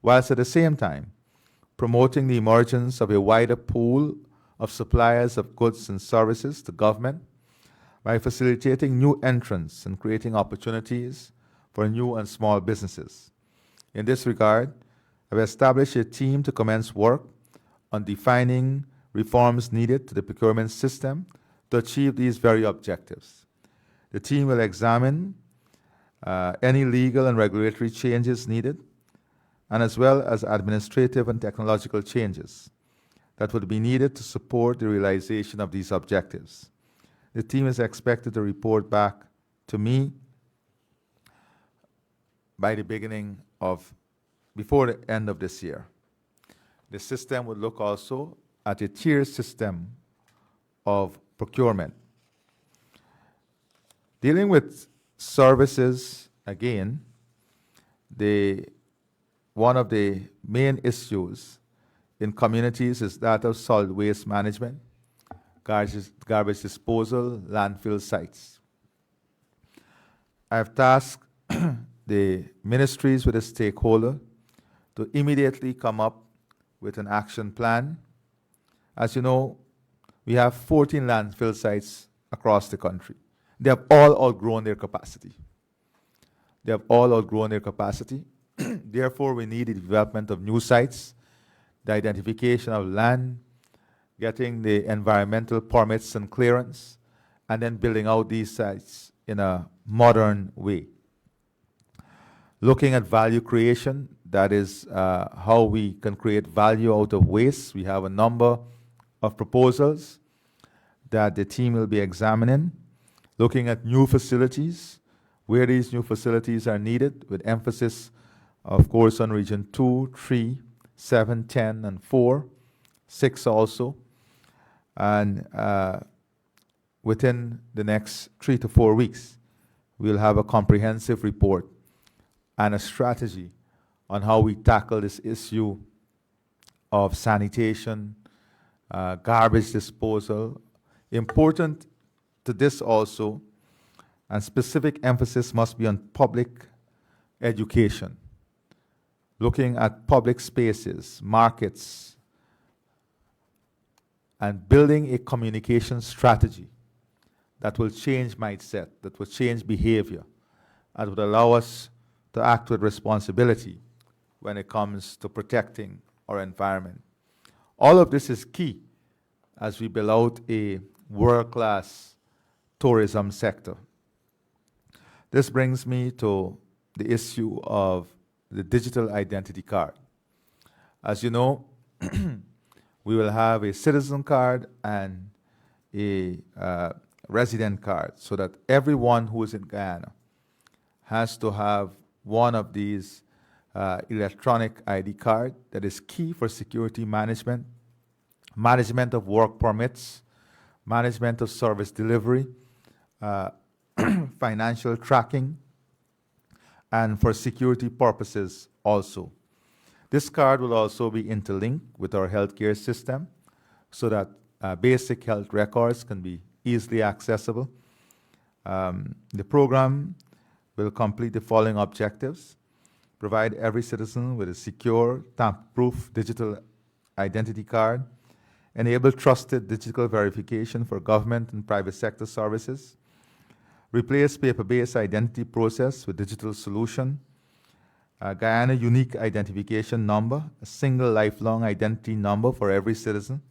whilst at the same time promoting the emergence of a wider pool of suppliers of goods and services to government by facilitating new entrants and creating opportunities for new and small businesses. In this regard, I've established a team to commence work on defining reforms needed to the procurement system to achieve these very objectives. The team will examine any legal and regulatory changes needed, and as well as administrative and technological changes that would be needed to support the realization of these objectives. The team is expected to report back to me by before the end of this year. The system would look also at a tier system of procurement. Dealing with services, again, one of the main issues in communities is that of solid waste management, garbage disposal, landfill sites. I have tasked the ministries with a stakeholder to immediately come up with an action plan. As you know, we have 14 landfill sites across the country. They have all outgrown their capacity. They have all outgrown their capacity. Therefore, we need the development of new sites, the identification of land, getting the environmental permits and clearance, and then building out these sites in a modern way. Looking at value creation, that is how we can create value out of waste. We have a number of proposals that the team will be examining. Looking at new facilities, where these new facilities are needed, with emphasis, of course, on Region 2, 3, 7, 10, and 4, 6 also. And within the next 3 to 4 weeks, we'll have a comprehensive report and a strategy on how we tackle this issue of sanitation, garbage disposal. Important to this also, and specific emphasis must be on public education, looking at public spaces, markets, and building a communication strategy that will change mindset, that will change behavior, and would allow us to act with responsibility when it comes to protecting our environment. All of this is key as we build out a world-class tourism sector. This brings me to the issue of the digital identity card. As you know, we will have a citizen card and a resident card, so that everyone who is in Guyana has to have one of these electronic ID card that is key for security management, management of work permits, management of service delivery, financial tracking, and for security purposes also. This card will also be interlinked with our healthcare system so that basic health records can be easily accessible. The program will complete the following objectives: provide every citizen with a secure, tamper-proof digital identity card, enable trusted digital verification for government and private sector services, replace paper-based identity process with digital solution, Guyana unique identification number, a single lifelong identity number for every citizen,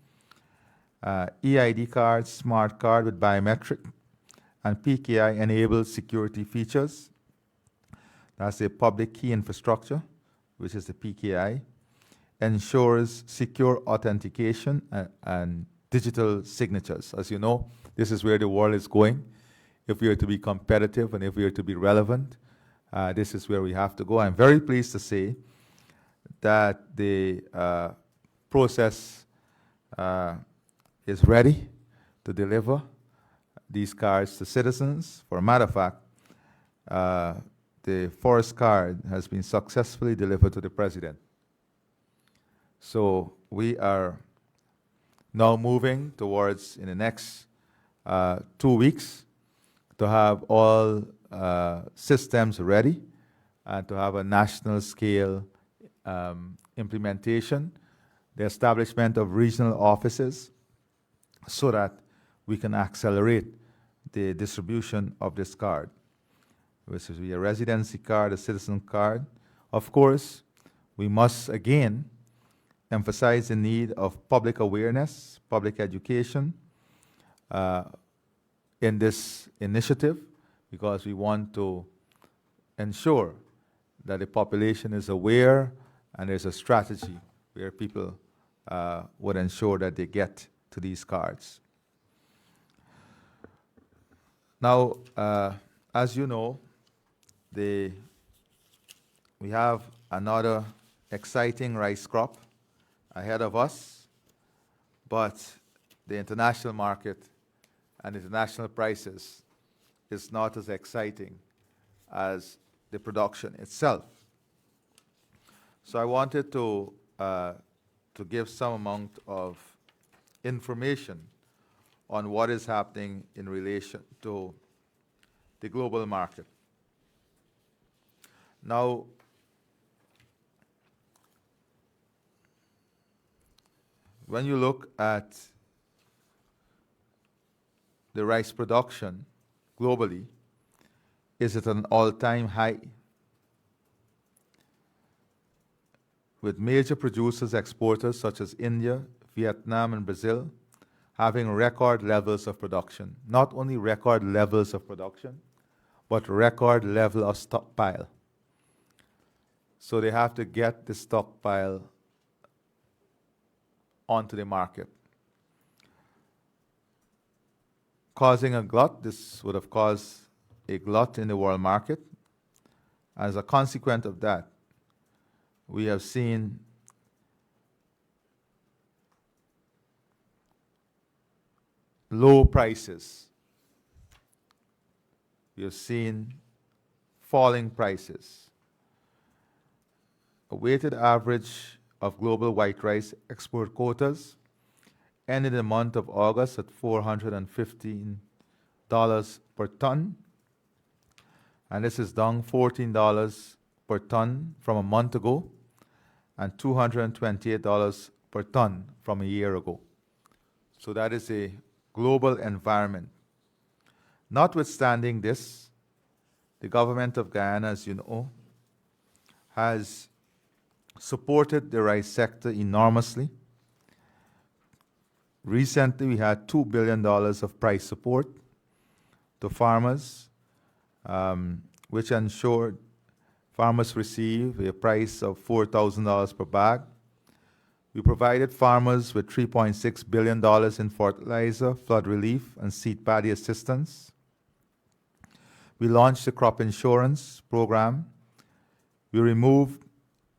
EID card, smart card with biometric, and PKI-enabled security features. That's a public key infrastructure, which is the PKI, ensures secure authentication and digital signatures. As you know, this is where the world is going. If we are to be competitive and if we are to be relevant, this is where we have to go. I'm very pleased to say that the process is ready to deliver these cards to citizens. For a matter of fact, the first card has been successfully delivered to the president. So we are now moving towards, in the next 2 weeks, to have all systems ready and to have a national scale implementation, the establishment of regional offices, so that we can accelerate the distribution of this card, which is a residency card, a citizen card. Of course, we must again emphasize the need of public awareness, public education in this initiative, because we want to ensure that the population is aware and there's a strategy where people would ensure that they get to these cards. Now, as you know, we have another exciting rice crop ahead of us, but the international market and international prices is not as exciting as the production itself. So I wanted to give some amount of information on what is happening in relation to the global market. Now, when you look at the rice production globally, is at an all-time high, with major producers, exporters such as India, Vietnam, and Brazil having record levels of production. Not only record levels of production, but record level of stockpile. So they have to get the stockpile onto the market. Causing a glut, this would have caused a glut in the world market. As a consequence of that, we have seen low prices. We have seen falling prices. A weighted average of global white rice export quotas ended the month of August at $415 per ton, and this is down $14 per ton from a month ago and $228 per ton from a year ago. So that is a global environment. Notwithstanding this, the government of Guyana, as you know, has supported the rice sector enormously. Recently, we had $2 billion of price support to farmers, which ensured farmers receive a price of $4,000 per bag. We provided farmers with $3.6 billion in fertilizer, flood relief, and seed paddy assistance. We launched the crop insurance program. We removed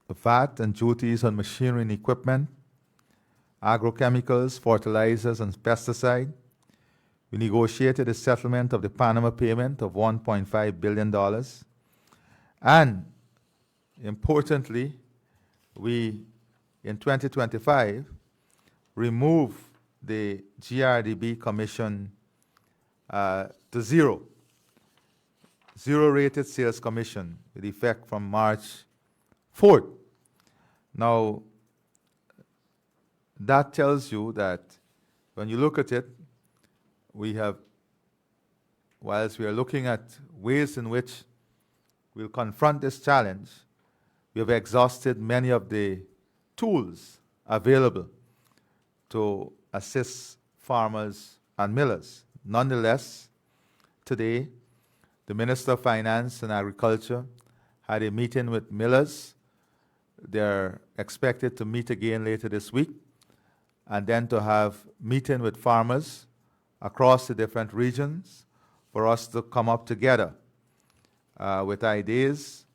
the VAT and duties on machinery and equipment, agrochemicals, fertilizers, and pesticide. We negotiated a settlement of the Panama payment of $1.5 billion. And importantly, we, in 2025, remove the GRDB commission to zero rated sales commission with effect from March 4th. Now, that tells you that when you look at it, we have, whilst we are looking at ways in which we'll confront this challenge, we have exhausted many of the tools available to assist farmers and millers. Nonetheless, today, the Minister of Finance and Agriculture had a meeting with millers. They're expected to meet again later this week, and then to have meeting with farmers across the different regions for us to come up together with ideas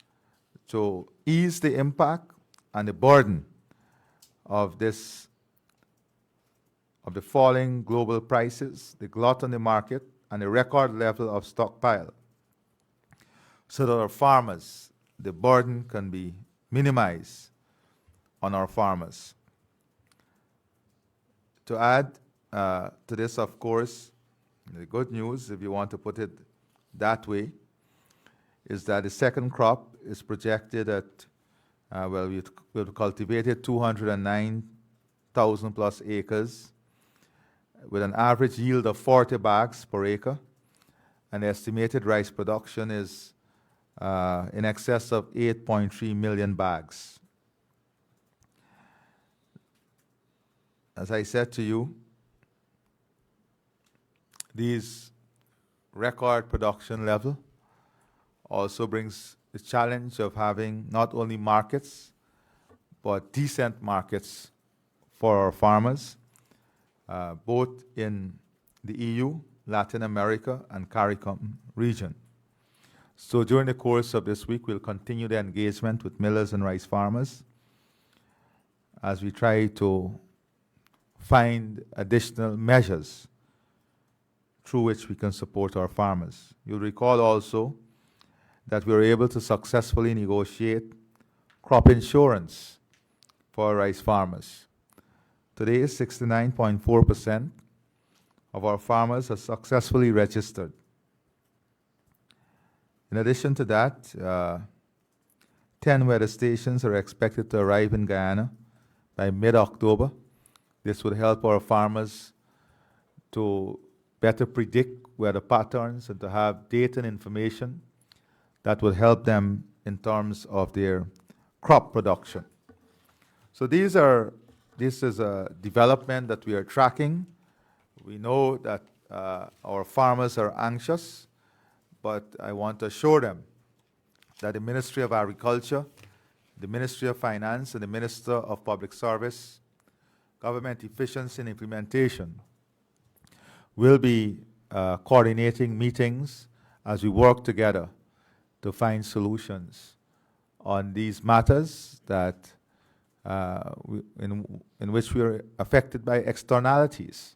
to ease the impact and the burden of this, of the falling global prices, the glut on the market, and the record level of stockpile, so that our farmers, the burden can be minimized on our farmers. To add to this, of course, the good news, if you want to put it that way, is that the second crop is projected at, we've cultivated 209,000 plus acres with an average yield of 40 bags per acre, and the estimated rice production is in excess of 8.3 million bags. As I said to you, these record production level also brings the challenge of having not only markets, but decent markets for our farmers, both in the EU, Latin America, and CARICOM region. So during the course of this week, we'll continue the engagement with millers and rice farmers as we try to find additional measures through which we can support our farmers. You'll recall also that we were able to successfully negotiate crop insurance for our rice farmers. Today, 69.4% of our farmers are successfully registered. In addition to that, 10 weather stations are expected to arrive in Guyana by mid-October, This would help our farmers to better predict weather patterns and to have data and information that will help them in terms of their crop production. So this is a development that we are tracking. We know that our farmers are anxious, but I want to assure them that the Ministry of Agriculture, the Ministry of Finance, and the Minister of Public Service, Government Efficiency and Implementation will be coordinating meetings as we work together to find solutions on these matters that in which we are affected by externalities.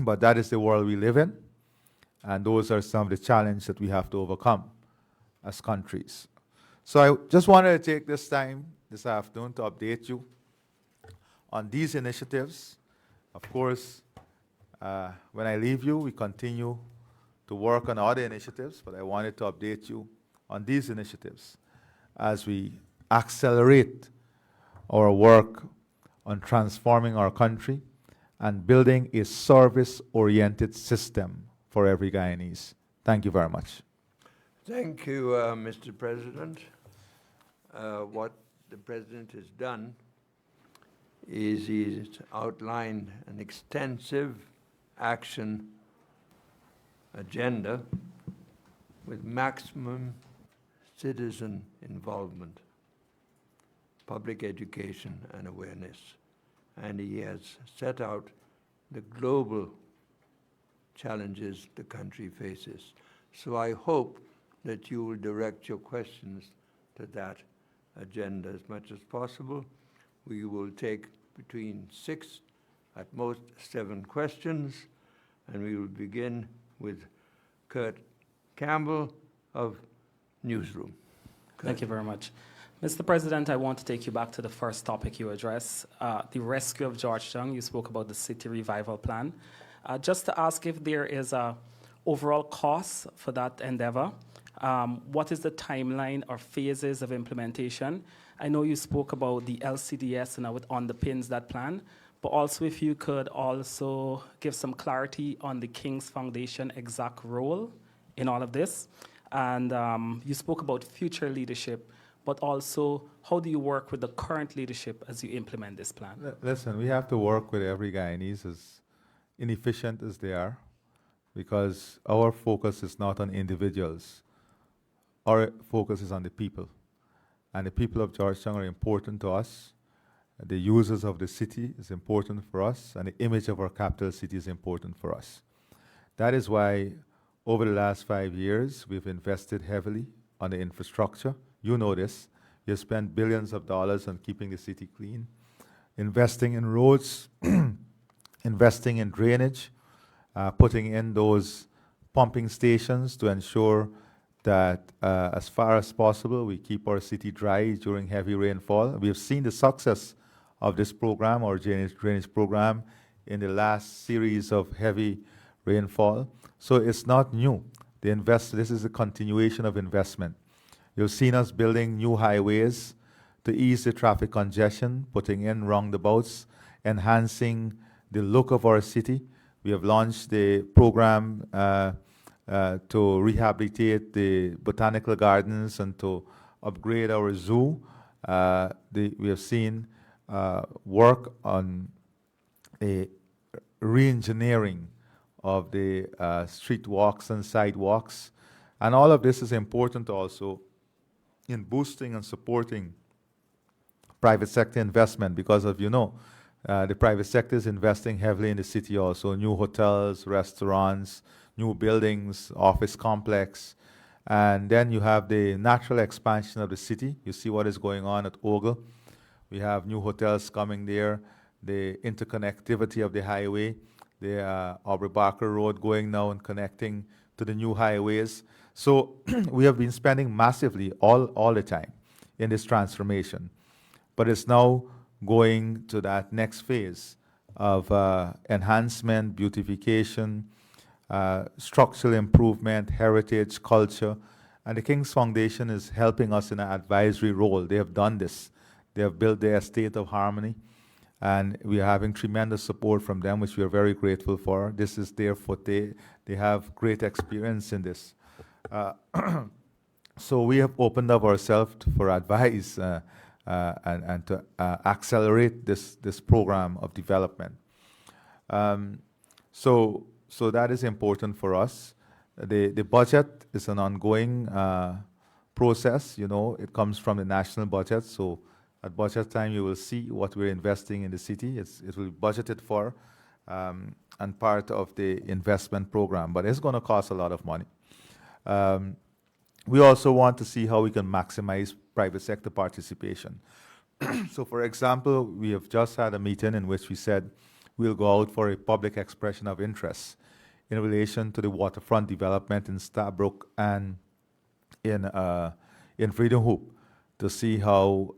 But that is the world we live in, and those are some of the challenges that we have to overcome as countries. So I just wanted to take this time this afternoon to update you on these initiatives. Of course, when I leave you, we continue to work on other initiatives, but I wanted to update you on these initiatives as we accelerate our work on transforming our country and building a service-oriented system for every Guyanese. Thank you very much. Thank you, Mr. President. What the President has done is he's outlined an extensive action agenda with maximum citizen involvement, public education and awareness. And he has set out the global challenges the country faces. So I hope that you will direct your questions to that agenda as much as possible. We will take between 6, at most 7 questions, and we will begin with Kurt Campbell of Newsroom. Thank you very much. Mr. President, I want to take you back to the first topic you addressed, the rescue of Georgetown. You spoke about the city revival plan. Just to ask if there is a overall cost for that endeavor. What is the timeline or phases of implementation? I know you spoke about the LCDS and how it underpins that plan, but also if you could also give some clarity on the King's Foundation exact role in all of this. And you spoke about future leadership, but also how do you work with the current leadership as you implement this plan? Listen, we have to work with every Guyanese, as inefficient as they are, because our focus is not on individuals. Our focus is on the people. And the people of Georgetown are important to us. The users of the city is important for us, and the image of our capital city is important for us. That is why over the last 5 years, we've invested heavily on the infrastructure. You know this. You've spent billions of dollars on keeping the city clean, investing in roads, investing in drainage, putting in those pumping stations to ensure that as far as possible, we keep our city dry during heavy rainfall. We have seen the success of this program, our drainage program, in the last series of heavy rainfall. So it's not new. This is a continuation of investment. You've seen us building new highways to ease the traffic congestion, putting in roundabouts, enhancing the look of our city. We have launched the program to rehabilitate the botanical gardens and to upgrade our zoo. We have seen work on a re-engineering of the street walks and sidewalks. And all of this is important also in boosting and supporting private sector investment because of, the private sector is investing heavily in the city also, new hotels, restaurants, new buildings, office complex. And then you have the natural expansion of the city. You see what is going on at Ogle. We have new hotels coming there, the interconnectivity of the highway, the Aubrey Barker Road going now and connecting to the new highways. So we have been spending massively all the time in this transformation. But it's now going to that next phase of enhancement, beautification, structural improvement, heritage, culture. And the King's Foundation is helping us in an advisory role. They have done this. They have built the Estate of Harmony. and we are having tremendous support from them, which we are very grateful for. This is their forte. They have great experience in this. Uh, so we have opened up ourselves for advice and to accelerate this program of development. So that is important for us. The budget is an ongoing process. You know, it comes from the national budget. So at budget time, you will see what we're investing in the city. It will be budgeted for and part of the investment program. But it's going to cost a lot of money. We also want to see how we can maximize private sector participation. So, for example, we have just had a meeting in which we said we'll go out for a public expression of interest in relation to the waterfront development in Stabroek and in Freedom Hoop to see how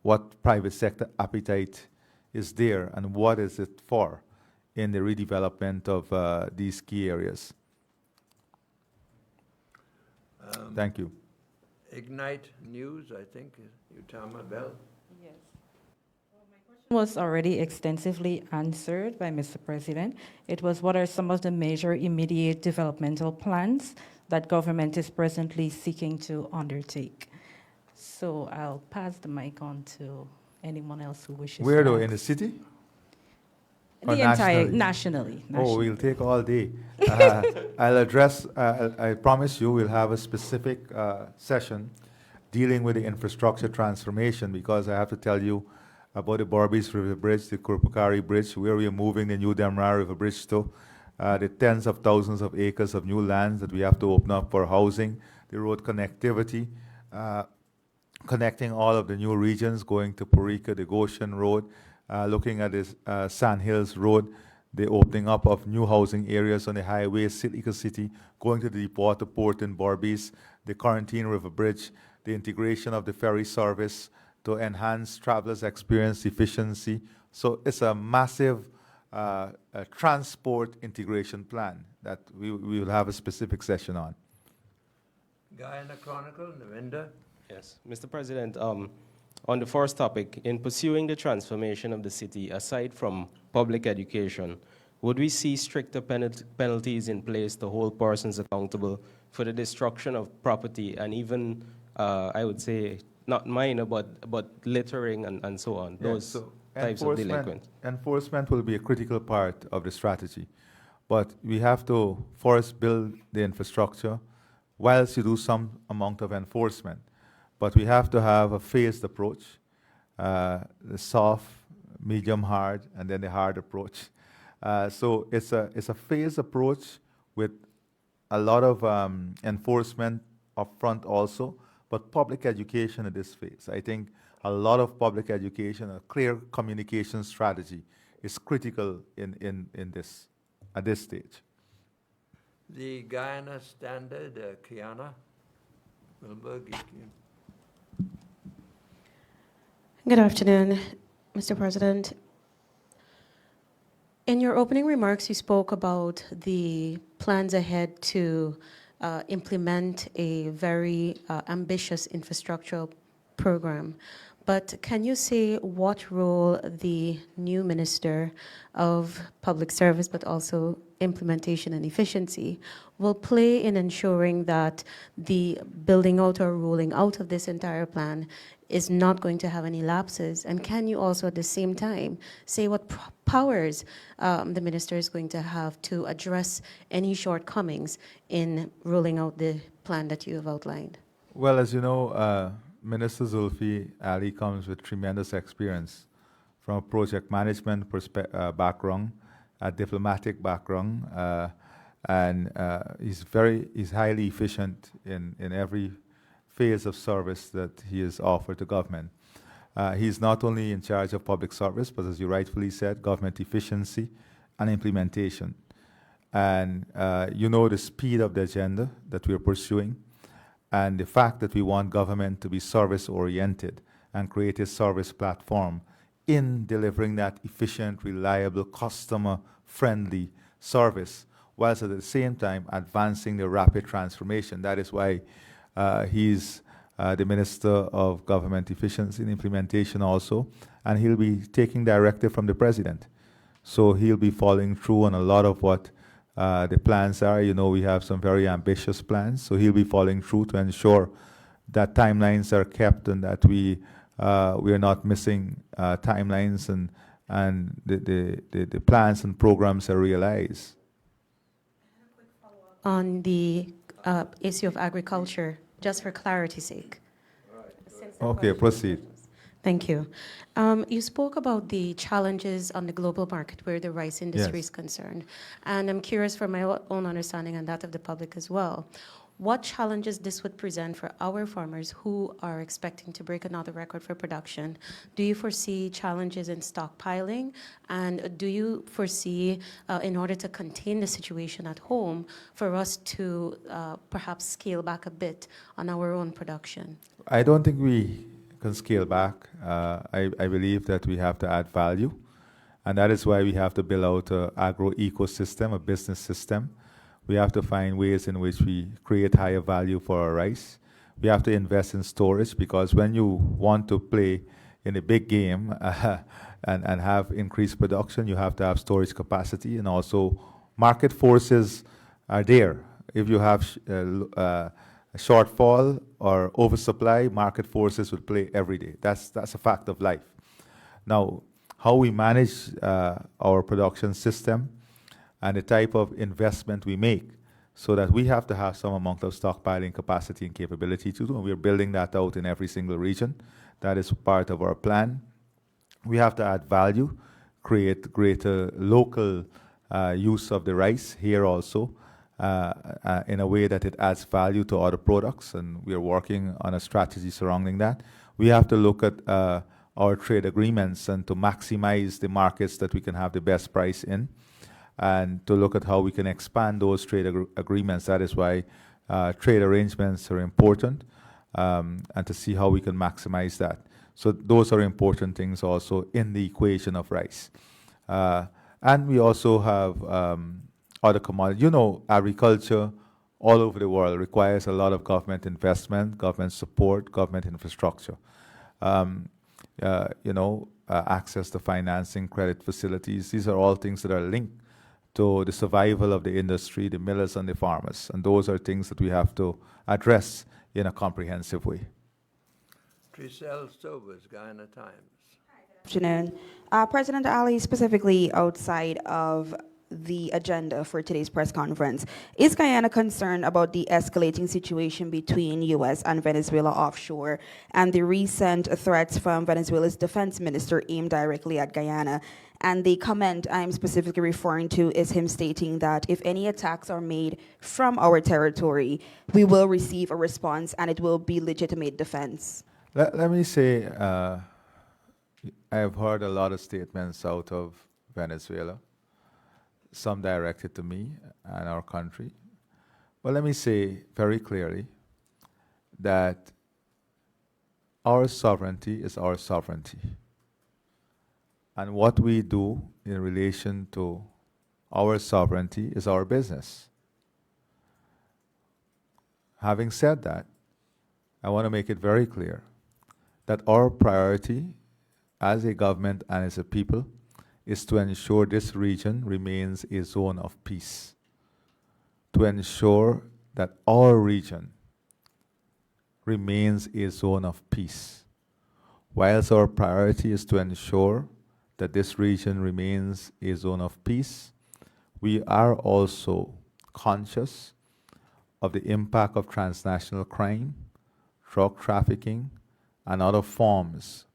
what private sector appetite is there and what is it for in the redevelopment of these key areas. Thank you. Ignite News, I think, Utama Bell. Yes. Was already extensively answered by Mr. President. It was what are some of the major immediate developmental plans that government is presently seeking to undertake. So I'll pass the mic on to anyone else who wishes Where to though, ask. in the city? The Or entire, nationally? nationally. Oh, we'll take all day. I'll address, I promise you, we'll have a specific session dealing with the infrastructure transformation, because I have to tell you about the Barbies River Bridge, the Kurpukari Bridge, where we are moving the new Demra River Bridge to, the tens of thousands of acres of new lands that we have to open up for housing, the road connectivity, connecting all of the new regions, going to Purika, the Goshen Road, looking at this Sand Hills Road, the opening up of new housing areas on the highway, Sitka City, going to the Deepwater Port in Barbies, the Quarantine River Bridge, the integration of the ferry service to enhance travelers' experience efficiency. So it's a massive transport integration plan that we will have a specific session on. Guyana Chronicle, Navinda. Yes, Mr. President, on the first topic, in pursuing the transformation of the city, aside from public education, would we see stricter penalties in place to hold persons accountable for the destruction of property and even, I would say, not minor, but littering and so on, Yeah, those so types of delinquents? Enforcement will be a critical part of the strategy. But we have to first build the infrastructure whilst you do some amount of enforcement. But we have to have a phased approach, the soft, medium, hard, and then the hard approach. So it's a phased approach with a lot of enforcement up front also, but public education at this phase. I think a lot of public education, a clear communication strategy is critical in this, at this stage. The Guyana Standard, Kiana Milberg. Good afternoon, Mr. President. In your opening remarks, you spoke about the plans ahead to implement a very ambitious infrastructural program. But can you say what role the new Minister of Public Service, but also Implementation and Efficiency, will play in ensuring that the building out or rolling out of this entire plan is not going to have any lapses? And can you also at the same time say what powers the minister is going to have to address any shortcomings in rolling out the plan that you have outlined? Well, as you know, Minister Zulfi Ali comes with tremendous experience from a project management background, a diplomatic background, and he's highly efficient in every phase of service that he has offered to government. He's not only in charge of public service, but as you rightfully said, government efficiency and implementation. And you know the speed of the agenda that we're pursuing, and the fact that we want government to be service-oriented and create a service platform in delivering that efficient, reliable, customer-friendly service, whilst at the same time advancing the rapid transformation. That is why he's the Minister of Government Efficiency and Implementation also, and he'll be taking directive from the President. So he'll be following through on a lot of what the plans are. You know, we have some very ambitious plans, so he'll be following through to ensure that timelines are kept and that we are not missing timelines and the plans and programs are realized. On the issue of agriculture, just for clarity's sake. Okay, proceed. Thank you. You spoke about the challenges on the global market where the rice industry Yes. is concerned. And I'm curious for my own understanding and that of the public as well, what challenges this would present for our farmers who are expecting to break another record for production? Do you foresee challenges in stockpiling? And do you foresee, in order to contain the situation at home, for us to perhaps scale back a bit on our own production? I don't think we can scale back. I believe that we have to add value, and that is why we have to build out an agro-ecosystem, a business system. We have to find ways in which we create higher value for our rice. We have to invest in storage, because when you want to play in a big game and have increased production, you have to have storage capacity, and also market forces are there. If you have a shortfall or oversupply, market forces will play every day. That's a fact of life. Now, how we manage our production system and the type of investment we make, so that we have to have some amount of stockpiling capacity and capability to do, and we're building that out in every single region. That is part of our plan. We have to add value, create greater local use of the rice here also, in a way that it adds value to other products, and we are working on a strategy surrounding that. We have to look at our trade agreements and to maximize the markets that we can have the best price in, and to look at how we can expand those trade agreements. That is why trade arrangements are important, and to see how we can maximize that. So those are important things also in the equation of rice. And we also have other commodities. You know, agriculture all over the world requires a lot of government investment, government support, government infrastructure. Access to financing, credit facilities, these are all things that are linked to the survival of the industry, the millers and the farmers. And those are things that we have to address in a comprehensive way. Tricelle Sobers, Guyana Times. Afternoon. President Ali, specifically outside of the agenda for today's press conference, is Guyana concerned about the escalating situation between U.S. and Venezuela offshore and the recent threats from Venezuela's defense minister aimed directly at Guyana? And the comment I'm specifically referring to is him stating that if any attacks are made from our territory, we will receive a response and it will be legitimate defense. Let me say, I have heard a lot of statements out of Venezuela, some directed to me and our country. But let me say very clearly that our sovereignty is our sovereignty. And what we do in relation to our sovereignty is our business. Having said that, I want to make it very clear that our priority as a government and as a people is to ensure this region remains a zone of peace, to ensure that our region remains a zone of peace. Whilst our priority is to ensure that this region remains a zone of peace, we are also conscious of the impact of transnational crime, drug trafficking, and other forms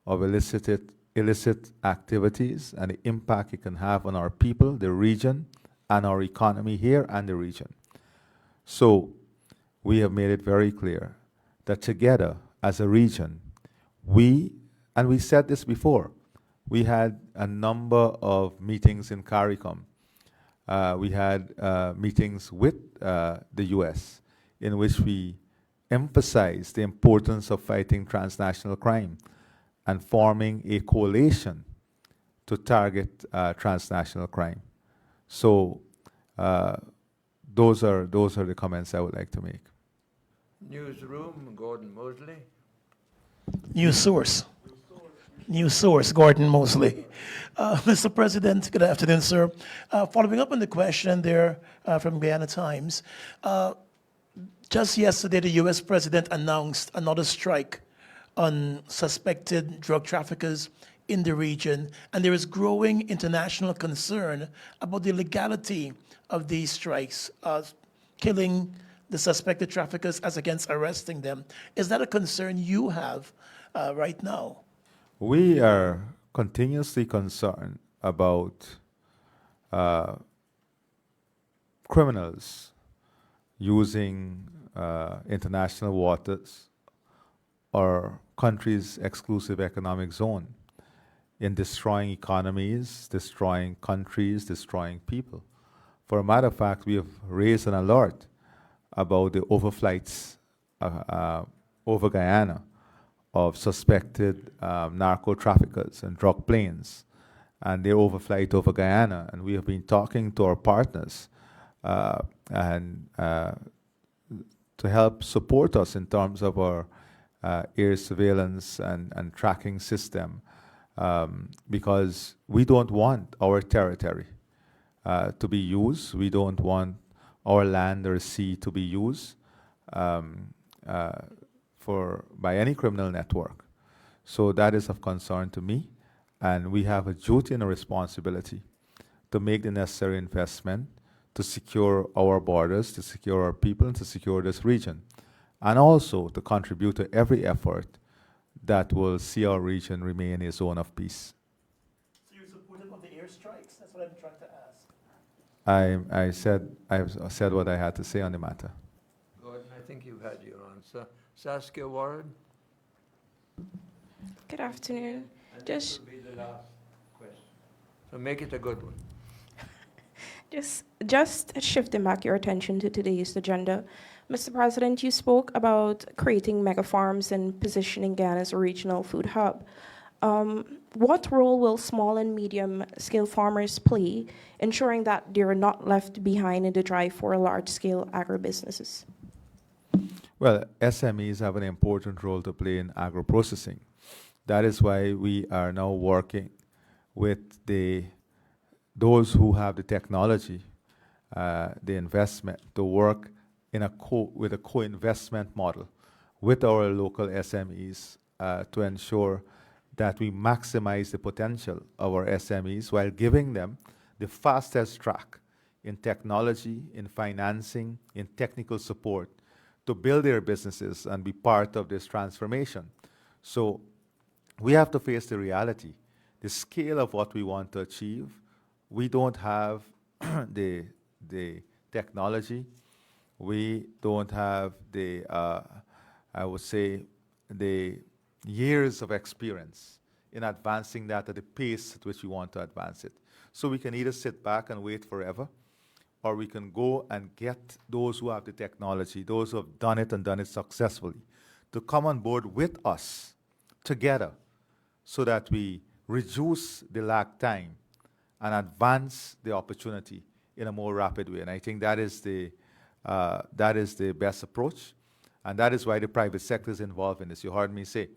of illicit activities, and the impact it can have on our people, the region, and our economy here and the region. So we have made it very clear that together as a region, and we said this before, we had a number of meetings in CARICOM. We had meetings with the US in which we emphasized the importance of fighting transnational crime and forming a coalition to target transnational crime. So those are the comments I would like to make. Newsroom, Gordon Mosley. News source, Gordon Mosley. Mr. President, good afternoon, sir. Following up on the question there from Guyana Times, just yesterday the U.S. President announced another strike on suspected drug traffickers in the region, and there is growing international concern about the legality of these strikes, killing the suspected traffickers as against arresting them. Is that a concern you have right now? We are continuously concerned about criminals using international waters or countries' exclusive economic zone in destroying economies, destroying countries, destroying people. For a matter of fact, we have raised an alert about the overflights over Guyana of suspected narco traffickers and drug planes, and their overflight over Guyana. And we have been talking to our partners and to help support us in terms of our air surveillance and tracking system, because we don't want our territory to be used. We don't want our land or sea to be used by any criminal network. So that is of concern to me, and we have a duty and a responsibility to make the necessary investment to secure our borders, to secure our people, and to secure this region, and also to contribute to every effort that will see our region remain a zone of peace. So you're supportive of the airstrikes? That's what I'm trying to ask. I've said what I had to say on the matter. Gordon, I think you've had your answer. Saskia Warren. Good afternoon. And this will be the last question. So make it a good one. Just shifting back your attention to today's agenda, Mr. President, you spoke about creating mega farms and positioning Guyana as a regional food hub. What role will small and medium-scale farmers play, ensuring that they're not left behind in the drive for large-scale agribusinesses? Well, SMEs have an important role to play in agro-processing. That is why we are now working with those who have the technology, the investment, to work in with a co-investment model with our local SMEs to ensure that we maximize the potential of our SMEs while giving them the fastest track in technology, in financing, in technical support to build their businesses and be part of this transformation. So we have to face the reality, the scale of what we want to achieve. We don't have the technology. We don't have I would say, the years of experience in advancing that at the pace at which we want to advance it. So we can either sit back and wait forever, or we can go and get those who have the technology, those who have done it and done it successfully, to come on board with us together so that we reduce the lag time and advance the opportunity in a more rapid way. And I think that is the best approach, and that is why the private sector is involved in this. You heard me say,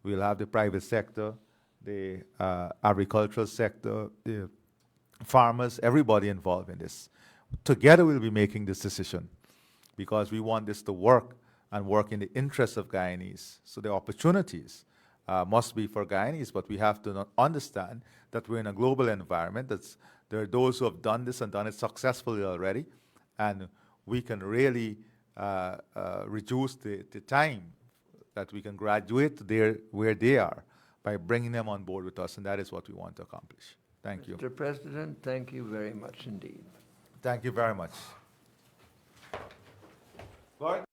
we'll have the private sector, the agricultural sector, the farmers, everybody involved in this. Together we'll be making this decision because we want this to work and work in the interest of Guyanese. So the opportunities must be for Guyanese, but we have to understand that we're in a global environment. There are those who have done this and done it successfully already, and we can really reduce the time that we can graduate where they are by bringing them on board with us, and that is what we want to accomplish. Thank you. Mr. President, thank you very much indeed. Thank you very much. Lord?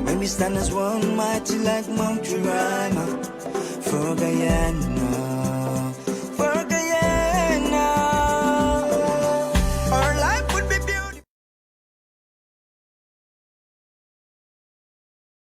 When we stand as one, mighty like Mount Guyana, for Guyana.